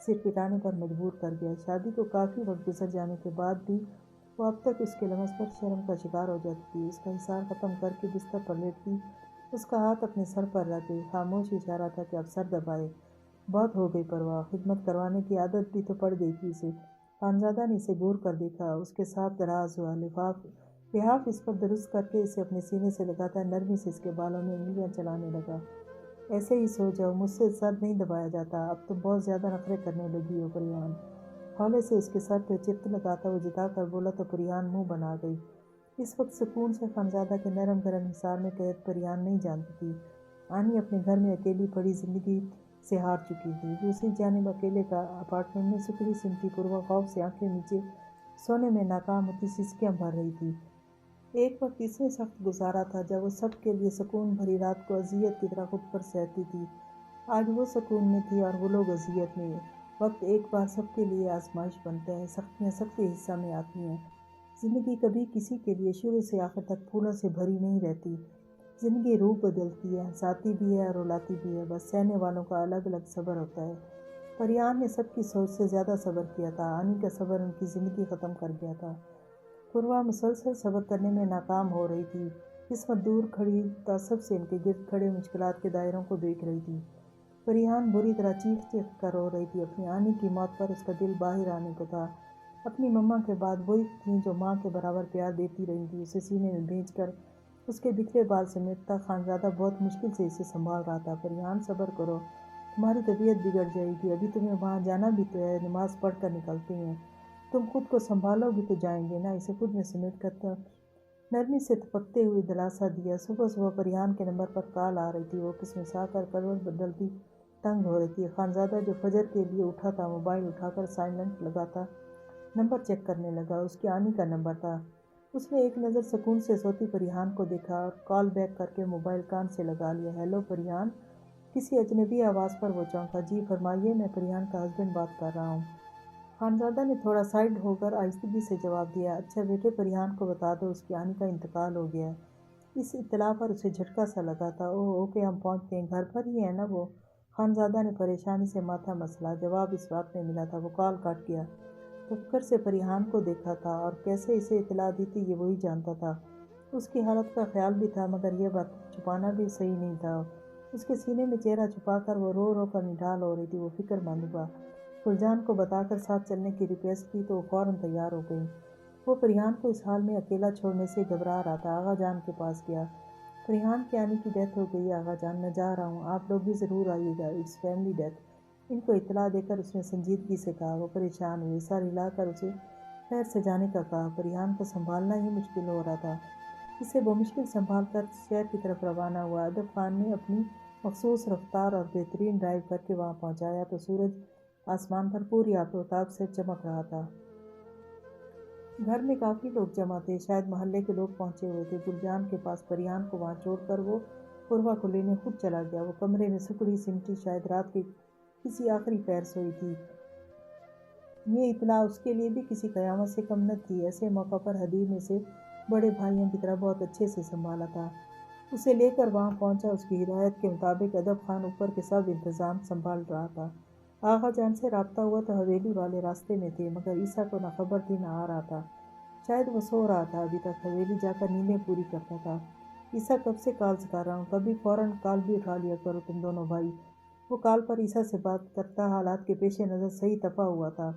سر پٹانے پر مجبور کر گیا۔ شادی کو کافی وقت گزر جانے کے بعد بھی وہ اب تک اس کے لمس پر شرم کا شکار ہو جاتی تھی۔ اس کا حصار ختم کر کے بستر پر لیٹتی، اس کا ہاتھ اپنے سر پر رکھ گئی۔ خاموش اشارہ تھا کہ اب سر دبائے۔ بہت ہو گئی پرواہ، خدمت کروانے کی عادت بھی تو پڑ گئی تھی اسے۔ خانزادہ نے اسے گور کر دیکھا، اس کے ساتھ دراز ہوا۔ لحاف اس پر درست کر کے اسے اپنے سینے سے لگاتا نرمی سے اس کے بالوں میں انگلیاں چلانے لگا۔ ایسے ہی سو جاؤ، مجھ سے سر نہیں دبایا جاتا، اب تم بہت زیادہ نخرے کرنے لگی ہو فریحان۔ ہولے سے اس کے سر پہ چپت لگاتا وہ جتا کر بولا تو فریحان منہ بنا گئی۔ اس وقت سکون سے خانزادہ کے نرم گرم حصار میں قید فریحان نہیں جانتی تھی۔ آنی اپنے گھر میں اکیلی پڑی زندگی سے ہار چکی تھی۔ دوسری جانب اکیلے کا اپارٹمنٹ میں ستری سنتی پوروا خوف سے آنکھیں نیچے سونے میں ناکام ہوتی سسکیاں بھر رہی تھی۔ ایک وقت اس نے سخت گزارا تھا جب وہ سب کے لیے سکون بھری رات کو اذیت کی طرح خود پر سہتی تھی۔ آج وہ سکون میں تھی اور وہ لوگ اذیت میں۔ وقت ایک بار سب کے لیے آزمائش بنتا ہے، سختیاں سب کے حصہ میں آتی ہیں۔ زندگی کبھی کسی کے لیے شروع سے آخر تک پھولوں سے بھری نہیں رہتی۔ زندگی روپ بدلتی ہے، ہنساتی بھی ہے اور رلاتی بھی ہے، بس سہنے والوں کا الگ الگ صبر ہوتا ہے۔ فریحان نے سب کی سوچ سے زیادہ صبر کیا تھا۔ آنی کا صبر ان کی زندگی ختم کر گیا تھا۔ پوروا مسلسل صبر کرنے میں ناکام ہو رہی تھی۔ قسمت دور کھڑی تعصب سے ان کے گرد کھڑے مشکلات کے دائروں کو دیکھ رہی تھی۔ فریحان بری طرح چیخ چیخ کر رو رہی تھی۔ اپنی آنی کی موت پر اس کا دل باہر آنے کو تھا۔ اپنی مما کے بعد وہی تھیں جو ماں کے برابر پیار دیتی رہی تھی۔ اسے سینے میں بھیج کر اس کے بکھرے بال سمیٹتا خانزادہ بہت مشکل سے اسے سنبھال رہا تھا۔ فریحان صبر کرو، تمہاری طبیعت بگڑ جائے گی، ابھی تمہیں وہاں جانا بھی تو ہے، نماز پڑھ کر نکلتے ہیں، تم خود کو سنبھالو گی تو جائیں گے نا۔ اسے خود میں سمیٹ کر نرمی سے تپکتے ہوئے دلاسا دیا۔ صبح صبح پریان کے نمبر پر کال آ رہی تھی، وہ قسم سا کر کروٹ بدلتی تنگ ہو رہی تھی۔ خانزادہ جو فجر کے لیے اٹھا تھا موبائل اٹھا کر سائلنٹ لگاتا نمبر چیک کرنے لگا۔ اس کی آنی کا نمبر تھا۔ اس نے ایک نظر سکون سے سوتی پریان کو دیکھا اور کال بیک کر کے موبائل کان سے لگا لیا۔ ہیلو پریان۔ کسی اجنبی آواز پر وہ چونکا۔ جی فرمائیے، میں پریان کا ہسبینڈ بات کر رہا ہوں۔ خانزادہ نے تھوڑا سائڈ ہو کر آہستگی سے جواب دیا۔ اچھا بیٹے، پریان کو بتا دو اس کی آنی کا انتقال ہو گیا ہے۔ اس اطلاع پر اسے جھٹکا سا لگا تھا۔ اوکے، ہم پہنچتے ہیں، گھر پر ہی ہے نا وہ؟ خانزادہ نے پریشانی سے ماتھا مسلا۔ جواب اس بات میں ملا تھا، وہ کال کاٹ گیا۔ تفکر سے پریان کو دیکھا تھا اور کیسے اسے اطلاع دی تھی یہ وہی جانتا تھا۔ اس کی حالت کا خیال بھی تھا، مگر یہ بات چھپانا بھی صحیح نہیں تھا۔ اس کے سینے میں چہرہ چھپا کر وہ رو رو کر نڈال ہو رہی تھی۔ وہ فکر مند ہوا۔ گلجان کو بتا کر ساتھ چلنے کی ریکویسٹ کی تو وہ فوراً تیار ہو گئی۔ وہ پریان کو اس حال میں اکیلا چھوڑنے سے گھبرا رہا تھا۔ آغا جان کے پاس گیا۔ پریان کی آنی کی ڈیتھ ہو گئی آغا جان، میں جا رہا ہوں، آپ لوگ بھی ضرور آئیے گا، اٹس فیملی ڈیتھ۔ ان کو اطلاع دے کر اس نے سنجیدگی سے کہا۔ وہ پریشان ہوئے، سر ہلا کر اسے خیر سے جانے کا کہا۔ پریان کو سنبھالنا ہی مشکل ہو رہا تھا۔ اسے بمشکل سنبھال کر شہر کی طرف روانہ ہوا۔ ادب خان نے اپنی مخصوص رفتار اور بہترین ڈرائیو کر کے وہاں پہنچایا تو سورج آسمان پر پوری آب و تاب سے چمک رہا تھا۔ گھر میں کافی لوگ جمع تھے، شاید محلے کے لوگ پہنچے ہوئے تھے۔ گلجان کے پاس پریان کو وہاں چھوڑ کر وہ پوروا کو لینے خود چلا گیا۔ وہ کمرے میں سکڑی سمٹی شاید رات کی کسی آخری پہر سوئی تھی۔ یہ اطلاع اس کے لیے بھی کسی قیامت سے کم نہ تھی۔ ایسے موقع پر حدیب نے اسے بڑے بھائیوں کی طرح بہت اچھے سے سنبھالا تھا۔ اسے لے کر وہاں پہنچا۔ اس کی ہدایت کے مطابق ادب خان اوپر کے سب انتظام سنبھال رہا تھا۔ آغا جان سے رابطہ ہوا تو حویلی والے راستے میں تھے، مگر عیسیٰ کو نہ خبر تھی نہ آ رہا تھا۔ شاید وہ سو رہا تھا ابھی تک، حویلی جا کر نیندیں پوری کرتا تھا۔ عیسیٰ کب سے کالز کر رہا ہوں، کبھی فوراً کال بھی اٹھا لیا کرو تم دونوں بھائی۔ وہ کال پر عیسیٰ سے بات کرتا حالات کے پیش نظر صحیح تپا ہوا تھا۔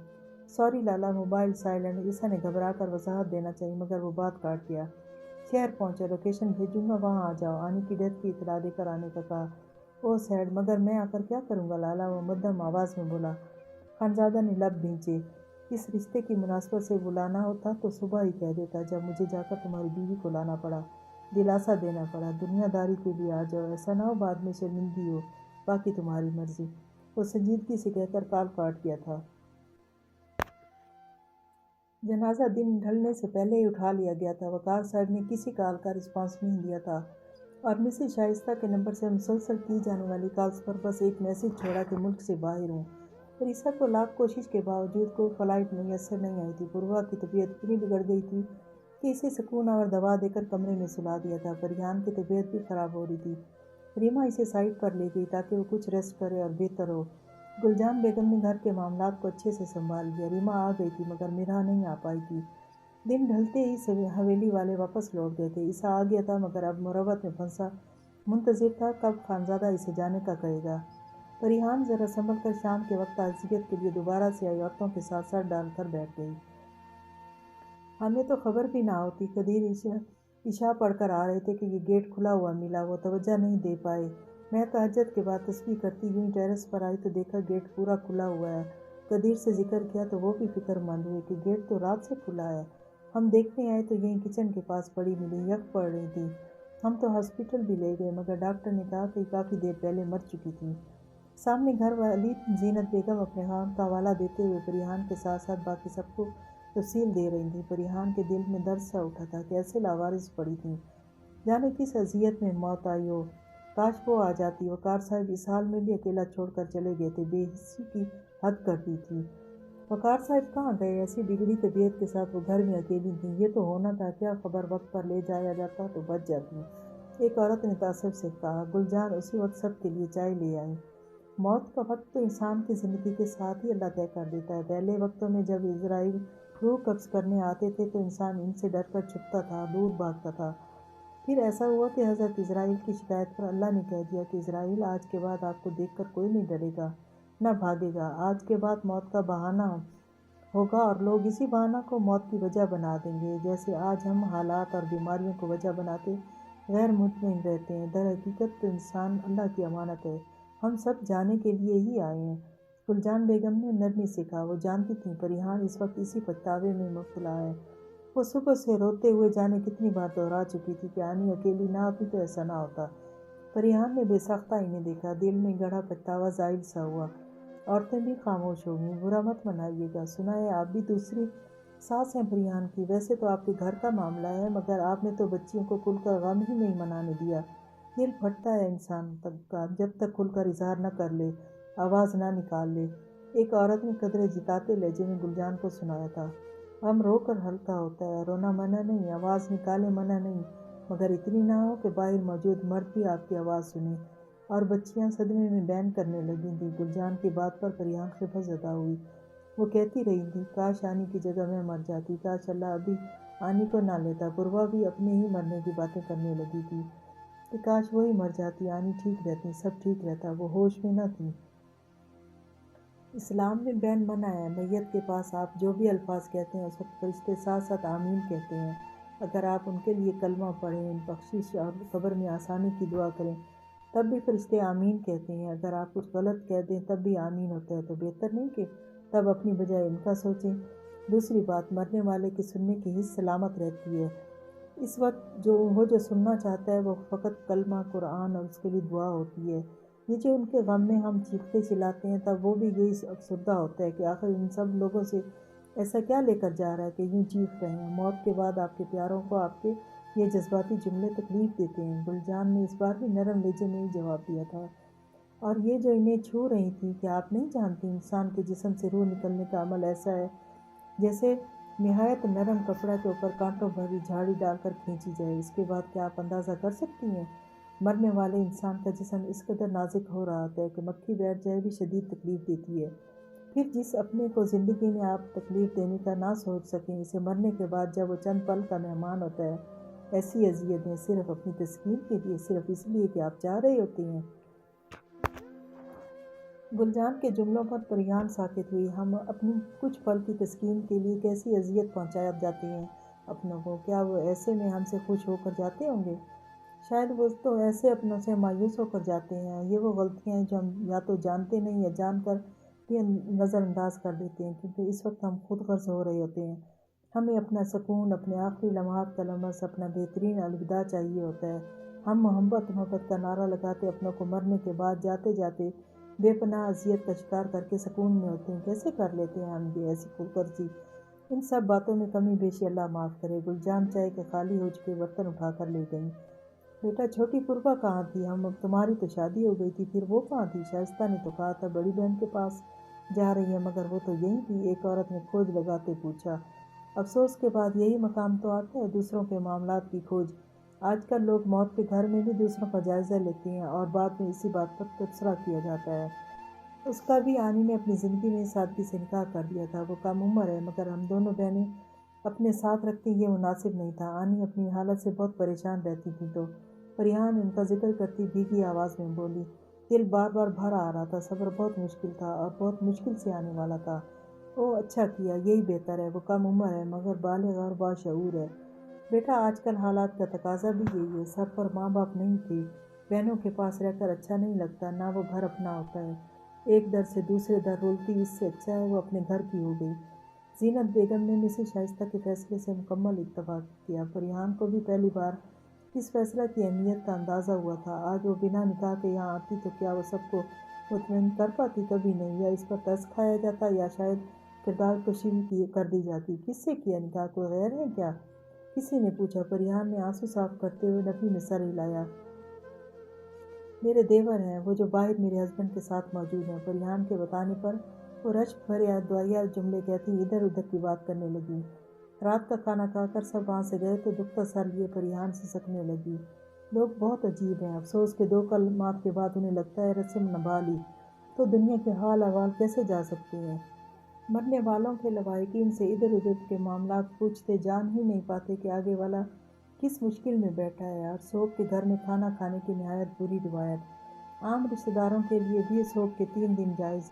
سوری لالا، موبائل سائلنٹ۔ عیسیٰ نے گھبرا کر وضاحت دینا چاہی مگر وہ بات کاٹ دیا۔ شہر پہنچے، لوکیشن بھیجوں گا، وہاں آ جاؤ۔ آنی کی ڈیتھ کی اطلاع دے کر آنے کا کہا۔ او سیڈ، مگر میں آ کر کیا کروں گا لالا، وہ مدھم آواز میں بولا۔ خانزادہ نے لب بھینچے۔ اس رشتے کی مناسبت سے بلانا ہوتا تو صبح ہی کہہ دیتا، جب مجھے جا کر تمہاری بیوی کو لانا پڑا، دلاسا دینا پڑا۔ دنیا داری کے لیے آ جاؤ، ایسا نہ ہو بعد میں شرمندگی ہو، باقی تمہاری مرضی۔ وہ سنجیدگی سے کہہ کر کال کاٹ گیا تھا۔ جنازہ دن ڈھلنے سے پہلے ہی اٹھا لیا گیا تھا۔ وقار صاحب نے کسی کال کا رسپانس نہیں دیا تھا اور مسز شائستہ کے نمبر سے مسلسل کی جانے والی کالز پر بس ایک میسج چھوڑا کہ ملک سے باہر ہوں۔ عیسیٰ کو لاکھ کوشش کے باوجود کوئی فلائٹ میسر نہیں آئی تھی۔ پوروا کی طبیعت اتنی بگڑ گئی تھی کہ اسے سکون اور دوا دے کر کمرے میں سلا دیا تھا۔ پریان کی طبیعت بھی خراب ہو رہی تھی۔ ریما اسے سائٹ پر لے گئی تاکہ وہ کچھ ریسٹ کرے اور بہتر ہو۔ گلجان بیگم نے گھر کے معاملات کو اچھے سے سنبھال لیا۔ ریما آ گئی تھی مگر میرا نہیں آ پائی تھی۔ دن ڈھلتے ہی حویلی والے واپس لوٹ گئے تھے۔ عیسیٰ آ گیا تھا مگر اب مروت میں پھنسا منتظر تھا کب خانزادہ اسے جانے کا کہے گا۔ پریان ذرا سنبھل کر شام کے وقت تعزیت کے لیے دوبارہ سے آئی عورتوں کے ساتھ سر ڈال کر بیٹھ گئی۔ ہمیں تو خبر بھی نہ ہوتی، قدیر عشاء پڑھ کر آ رہے تھے کہ یہ گیٹ کھلا ہوا ملا، وہ توجہ نہیں دے پائے۔ میں تہجد کے بعد تسبیح کرتی یوں ہی ٹیرس پر آئی تو دیکھا گیٹ پورا کھلا ہوا ہے۔ قدیر سے ذکر کیا تو وہ بھی فکر مند ہوئے کہ گیٹ تو رات سے کھلا ہے۔ ہم دیکھنے آئے تو یہیں کچن کے پاس پڑی ملی، یک پڑ رہی تھی۔ ہم تو ہاسپٹل بھی لے گئے مگر ڈاکٹر نے کہا کہ کافی دیر پہلے مر چکی تھی۔ سامنے گھر والی زینت بیگم اپنے کام کا حوالہ دیتے ہوئے پریان کے ساتھ ساتھ باقی سب کو تفصیل دے رہی تھیں۔ پریان کے دل میں درد سا اٹھا تھا، کیسے لاوارث پڑی تھیں، جانے کس اذیت میں موت آئی ہو، کاش وہ آ جاتی۔ وقار صاحب اس حال میں بھی اکیلا چھوڑ کر چلے گئے تھے، بے حسی کی حد کر دی تھی۔ وقار صاحب کہاں گئے؟ ایسی بگڑی طبیعت کے ساتھ وہ گھر میں اکیلی تھیں۔ یہ تو ہونا تھا، کیا خبر وقت پر لے جایا جاتا تو بچ جاتی۔ ایک عورت نے تعصب سے کہا۔ گلجان اسی وقت سب کے لیے چائے لے آئی۔ موت کا وقت تو انسان کی زندگی کے ساتھ ہی اللہ طے کر دیتا ہے۔ پہلے وقتوں میں جب عزرائیل روح قبض کرنے آتے تھے تو انسان ان سے ڈر کر چھپتا تھا، دور بھاگتا تھا۔ پھر ایسا ہوا کہ حضرت عزرائیل کی شکایت پر اللہ نے کہہ دیا کہ عزرائیل، آج کے بعد آپ کو دیکھ کر کوئی نہیں ڈرے گا، نہ بھاگے گا۔ آج کے بعد موت کا بہانہ ہوگا اور لوگ اسی بہانہ کو موت کی وجہ بنا دیں گے، جیسے آج ہم حالات اور بیماریوں کو وجہ بناتے غیر مطمئن رہتے ہیں۔ در حقیقت تو انسان اللہ کی امانت ہے، ہم سب جانے کے لیے ہی آئے ہیں۔ گلجان بیگم نے نرمی سے کہا۔ وہ جانتی تھیں پریحان اس وقت اسی پچھتاوے میں مبتلا ہے۔ وہ صبح سے روتے ہوئے جانے کتنی بار دہرا چکی تھی کہ آنی اکیلی نہ آتی تو ایسا نہ ہوتا۔ پریحان نے بے ساختہ انہیں دیکھا، دل میں گڑھا پچھتاوا ظاہر سا ہوا۔ عورتیں بھی خاموش ہو گئیں۔ برا مت منائیے گا، سنا ہے آپ بھی دوسری ساس ہیں پریحان کی؟ ویسے تو آپ کے گھر کا معاملہ ہے، مگر آپ نے تو بچیوں کو کھل کر غم ہی نہیں منانے دیا۔ دل پھٹتا ہے انسان کا جب تک کھل کر اظہار نہ کر لے، آواز نہ نکال لے۔ ایک عورت نے قدرے جتاتے لہجے میں گلجان کو سنایا تھا۔ غم رو کر ہلکا ہوتا ہے، رونا منع نہیں، آواز نکالے منع نہیں، مگر اتنی نہ ہو کہ باہر موجود مرد بھی آپ کی آواز سنے۔ اور بچیاں صدمے میں بین کرنے لگی تھیں۔ گلجان کی بات پر پریحان خفت زدہ ہوئی۔ وہ کہتی رہی تھی، کاش آنی کی جگہ میں مر جاتی، کاش اللہ ابھی آنی کو نہ لیتا۔ پوروا بھی اپنے ہی مرنے کی باتیں کرنے لگی تھی کہ کاش وہی مر جاتی، آنی ٹھیک رہتی، سب ٹھیک رہتا۔ وہ ہوش میں نہ تھی۔ اسلام میں بین منع ہے۔ میت کے پاس آپ جو بھی الفاظ کہتے ہیں اس وقت فرشتے ساتھ ساتھ آمین کہتے ہیں۔ اگر آپ ان کے لیے کلمہ پڑھیں، بخشش اور قبر میں آسانی کی دعا کریں تب بھی فرشتے آمین کہتے ہیں۔ اگر آپ کچھ غلط کہہ دیں تب بھی آمین ہوتا ہے، تو بہتر نہیں کہ تب اپنی بجائے ان کا سوچیں۔ دوسری بات، مرنے والے کی سننے کی حس سلامت رہتی ہے۔ اس وقت جو سننا چاہتا ہے وہ فقط کلمہ، قرآن اور اس کے لیے دعا ہوتی ہے۔ یہ جو ان کے غم میں ہم چیختے چلاتے ہیں تب وہ بھی یہی افسردہ ہوتا ہے کہ آخر ان سب لوگوں سے ایسا کیا لے کر جا رہا ہے کہ یوں چیخ رہے ہیں۔ موت کے بعد آپ کے پیاروں کو آپ کے یہ جذباتی جملے تکلیف دیتے ہیں۔ گلجان نے اس بار بھی نرم لہجے میں ہی جواب دیا تھا۔ اور یہ جو انہیں چھو رہی تھی کہ آپ نہیں جانتی انسان کے جسم سے روح نکلنے کا عمل ایسا ہے جیسے نہایت نرم کپڑا کے اوپر کانٹوں بھری جھاڑی ڈال کر کھینچی جائے۔ اس کے بعد کیا آپ اندازہ کر سکتی ہیں؟ مرنے والے انسان کا جسم اس قدر نازک ہو رہا ہوتا ہے کہ مکھی بیٹھ جائے بھی شدید تکلیف دیتی ہے۔ پھر جس اپنے کو زندگی میں آپ تکلیف دینے کا نہ سوچ سکیں، اسے مرنے کے بعد جب وہ چند پل کا مہمان ہوتا ہے، ایسی اذیتیں صرف اپنی تسکین کے لیے، صرف اس لیے کہ آپ چاہ رہے ہوتے ہیں۔ گلجان کے جملوں پر پریحان ساکت ہوئی۔ ہم اپنی کچھ پل کی تسکین کے لیے کیسی اذیت پہنچایا جاتے ہیں اپنوں کو؟ کیا وہ ایسے میں ہم سے خوش ہو کر جاتے ہوں گے؟ شاید وہ تو ایسے اپنوں سے مایوس ہو کر جاتے ہیں۔ یہ وہ غلطیاں ہیں جو ہم یا تو جانتے نہیں یا جان کر بھی نظر انداز کر دیتے ہیں، کیونکہ اس وقت ہم خود غرض ہو رہے ہوتے ہیں۔ ہمیں اپنا سکون، اپنے آخری لمحات کا لمس، اپنا بہترین الوداع چاہیے ہوتا ہے۔ ہم محبت کا نعرہ لگاتے اپنوں کو مرنے کے بعد جاتے جاتے بے پناہ اذیت کا شکار کر کے سکون میں ہوتے ہیں۔ کیسے کر لیتے ہیں ہم یہ ایسی خود غرضی؟ ان سب باتوں میں کمی بیشی اللہ معاف کرے۔ گلجان چائے کے خالی ہو چکے برتن اٹھا کر لے گئیں۔ بیٹا، چھوٹی پوروا کہاں تھی؟ تمہاری تو شادی ہو گئی تھی، پھر وہ کہاں تھی؟ شائستہ نے تو کہا تھا بڑی بہن کے پاس جا رہی ہے، مگر وہ تو یہی تھی، ایک عورت نے کھوج لگاتے پوچھا۔ افسوس کے بعد یہی مقام تو آتا ہے، دوسروں کے معاملات کی کھوج۔ آج کل لوگ موت کے گھر میں بھی دوسروں کا جائزہ لیتے ہیں اور بعد میں اسی بات پر تبصرہ کیا جاتا ہے۔ اس کا بھی آنی نے اپنی زندگی میں سادگی سے نکاح کر دیا تھا۔ وہ کم عمر ہے، مگر ہم دونوں بہنیں اپنے ساتھ رکھتی یہ مناسب نہیں تھا۔ آنی اپنی حالت سے بہت پریشان رہتی تھی تو پریحان ان کا ذکر کرتی بھیگی آواز میں بولی، دل بار بار بھر آ رہا تھا، صبر بہت مشکل تھا اور بہت مشکل سے آنے والا تھا۔ اوہ اچھا کیا، یہی بہتر ہے۔ وہ کم عمر ہے مگر بالغ اور باشعور ہے۔ بیٹا، آج کل حالات کا تقاضا بھی یہی ہے۔ سر پر ماں باپ نہیں تھے، بہنوں کے پاس رہ کر اچھا نہیں لگتا، نہ وہ گھر اپنا ہوتا ہے۔ ایک در سے دوسرے در رولتی، اس سے اچھا ہے وہ اپنے گھر کی ہو گئی۔ زینت بیگم نے مسز شائستہ کے فیصلے سے مکمل اتفاق کیا۔ پریحان کو بھی پہلی بار اس فیصلہ کی اہمیت کا اندازہ ہوا تھا۔ آج وہ بنا نکاح کے یہاں آتی تو کیا وہ سب کو مطمئن کر پاتی؟ کبھی نہیں۔ یا اس پر ترس کھایا جاتا یا شاید کردار کشی بھی کر دی جاتی۔ کس سے کیا نکاح؟ کوئی غیر ہے کیا؟ کسی نے پوچھا۔ پریحان نے آنسو صاف کرتے ہوئے نفی میں سر ہلایا۔ میرے دیور ہیں، وہ جو باہر میرے ہسبینڈ کے ساتھ موجود ہیں۔ پریحان کے بتانے پر وہ رشک بھرے دعائیہ جملے کہتی ادھر ادھر کی بات کرنے لگی۔ رات کا کھانا کھا کر سب وہاں سے گئے تو دکھتا سر لیے پریحان سسکنے لگی۔ لوگ بہت عجیب ہیں، افسوس کے 2 کلمات کے بعد انہیں لگتا ہے رسم نبھا لی تو دنیا کے حال احوال کیسے جا سکتے ہیں۔ مرنے والوں کے لواحقین سے ادھر ادھر کے معاملات پوچھتے جان ہی نہیں پاتے کہ آگے والا کس مشکل میں بیٹھا ہے۔ اور سوگ کے گھر میں کھانا کھانے کی نہایت بری روایت۔ عام رشتہ داروں کے لیے بھی سوگ کے 3 دن جائز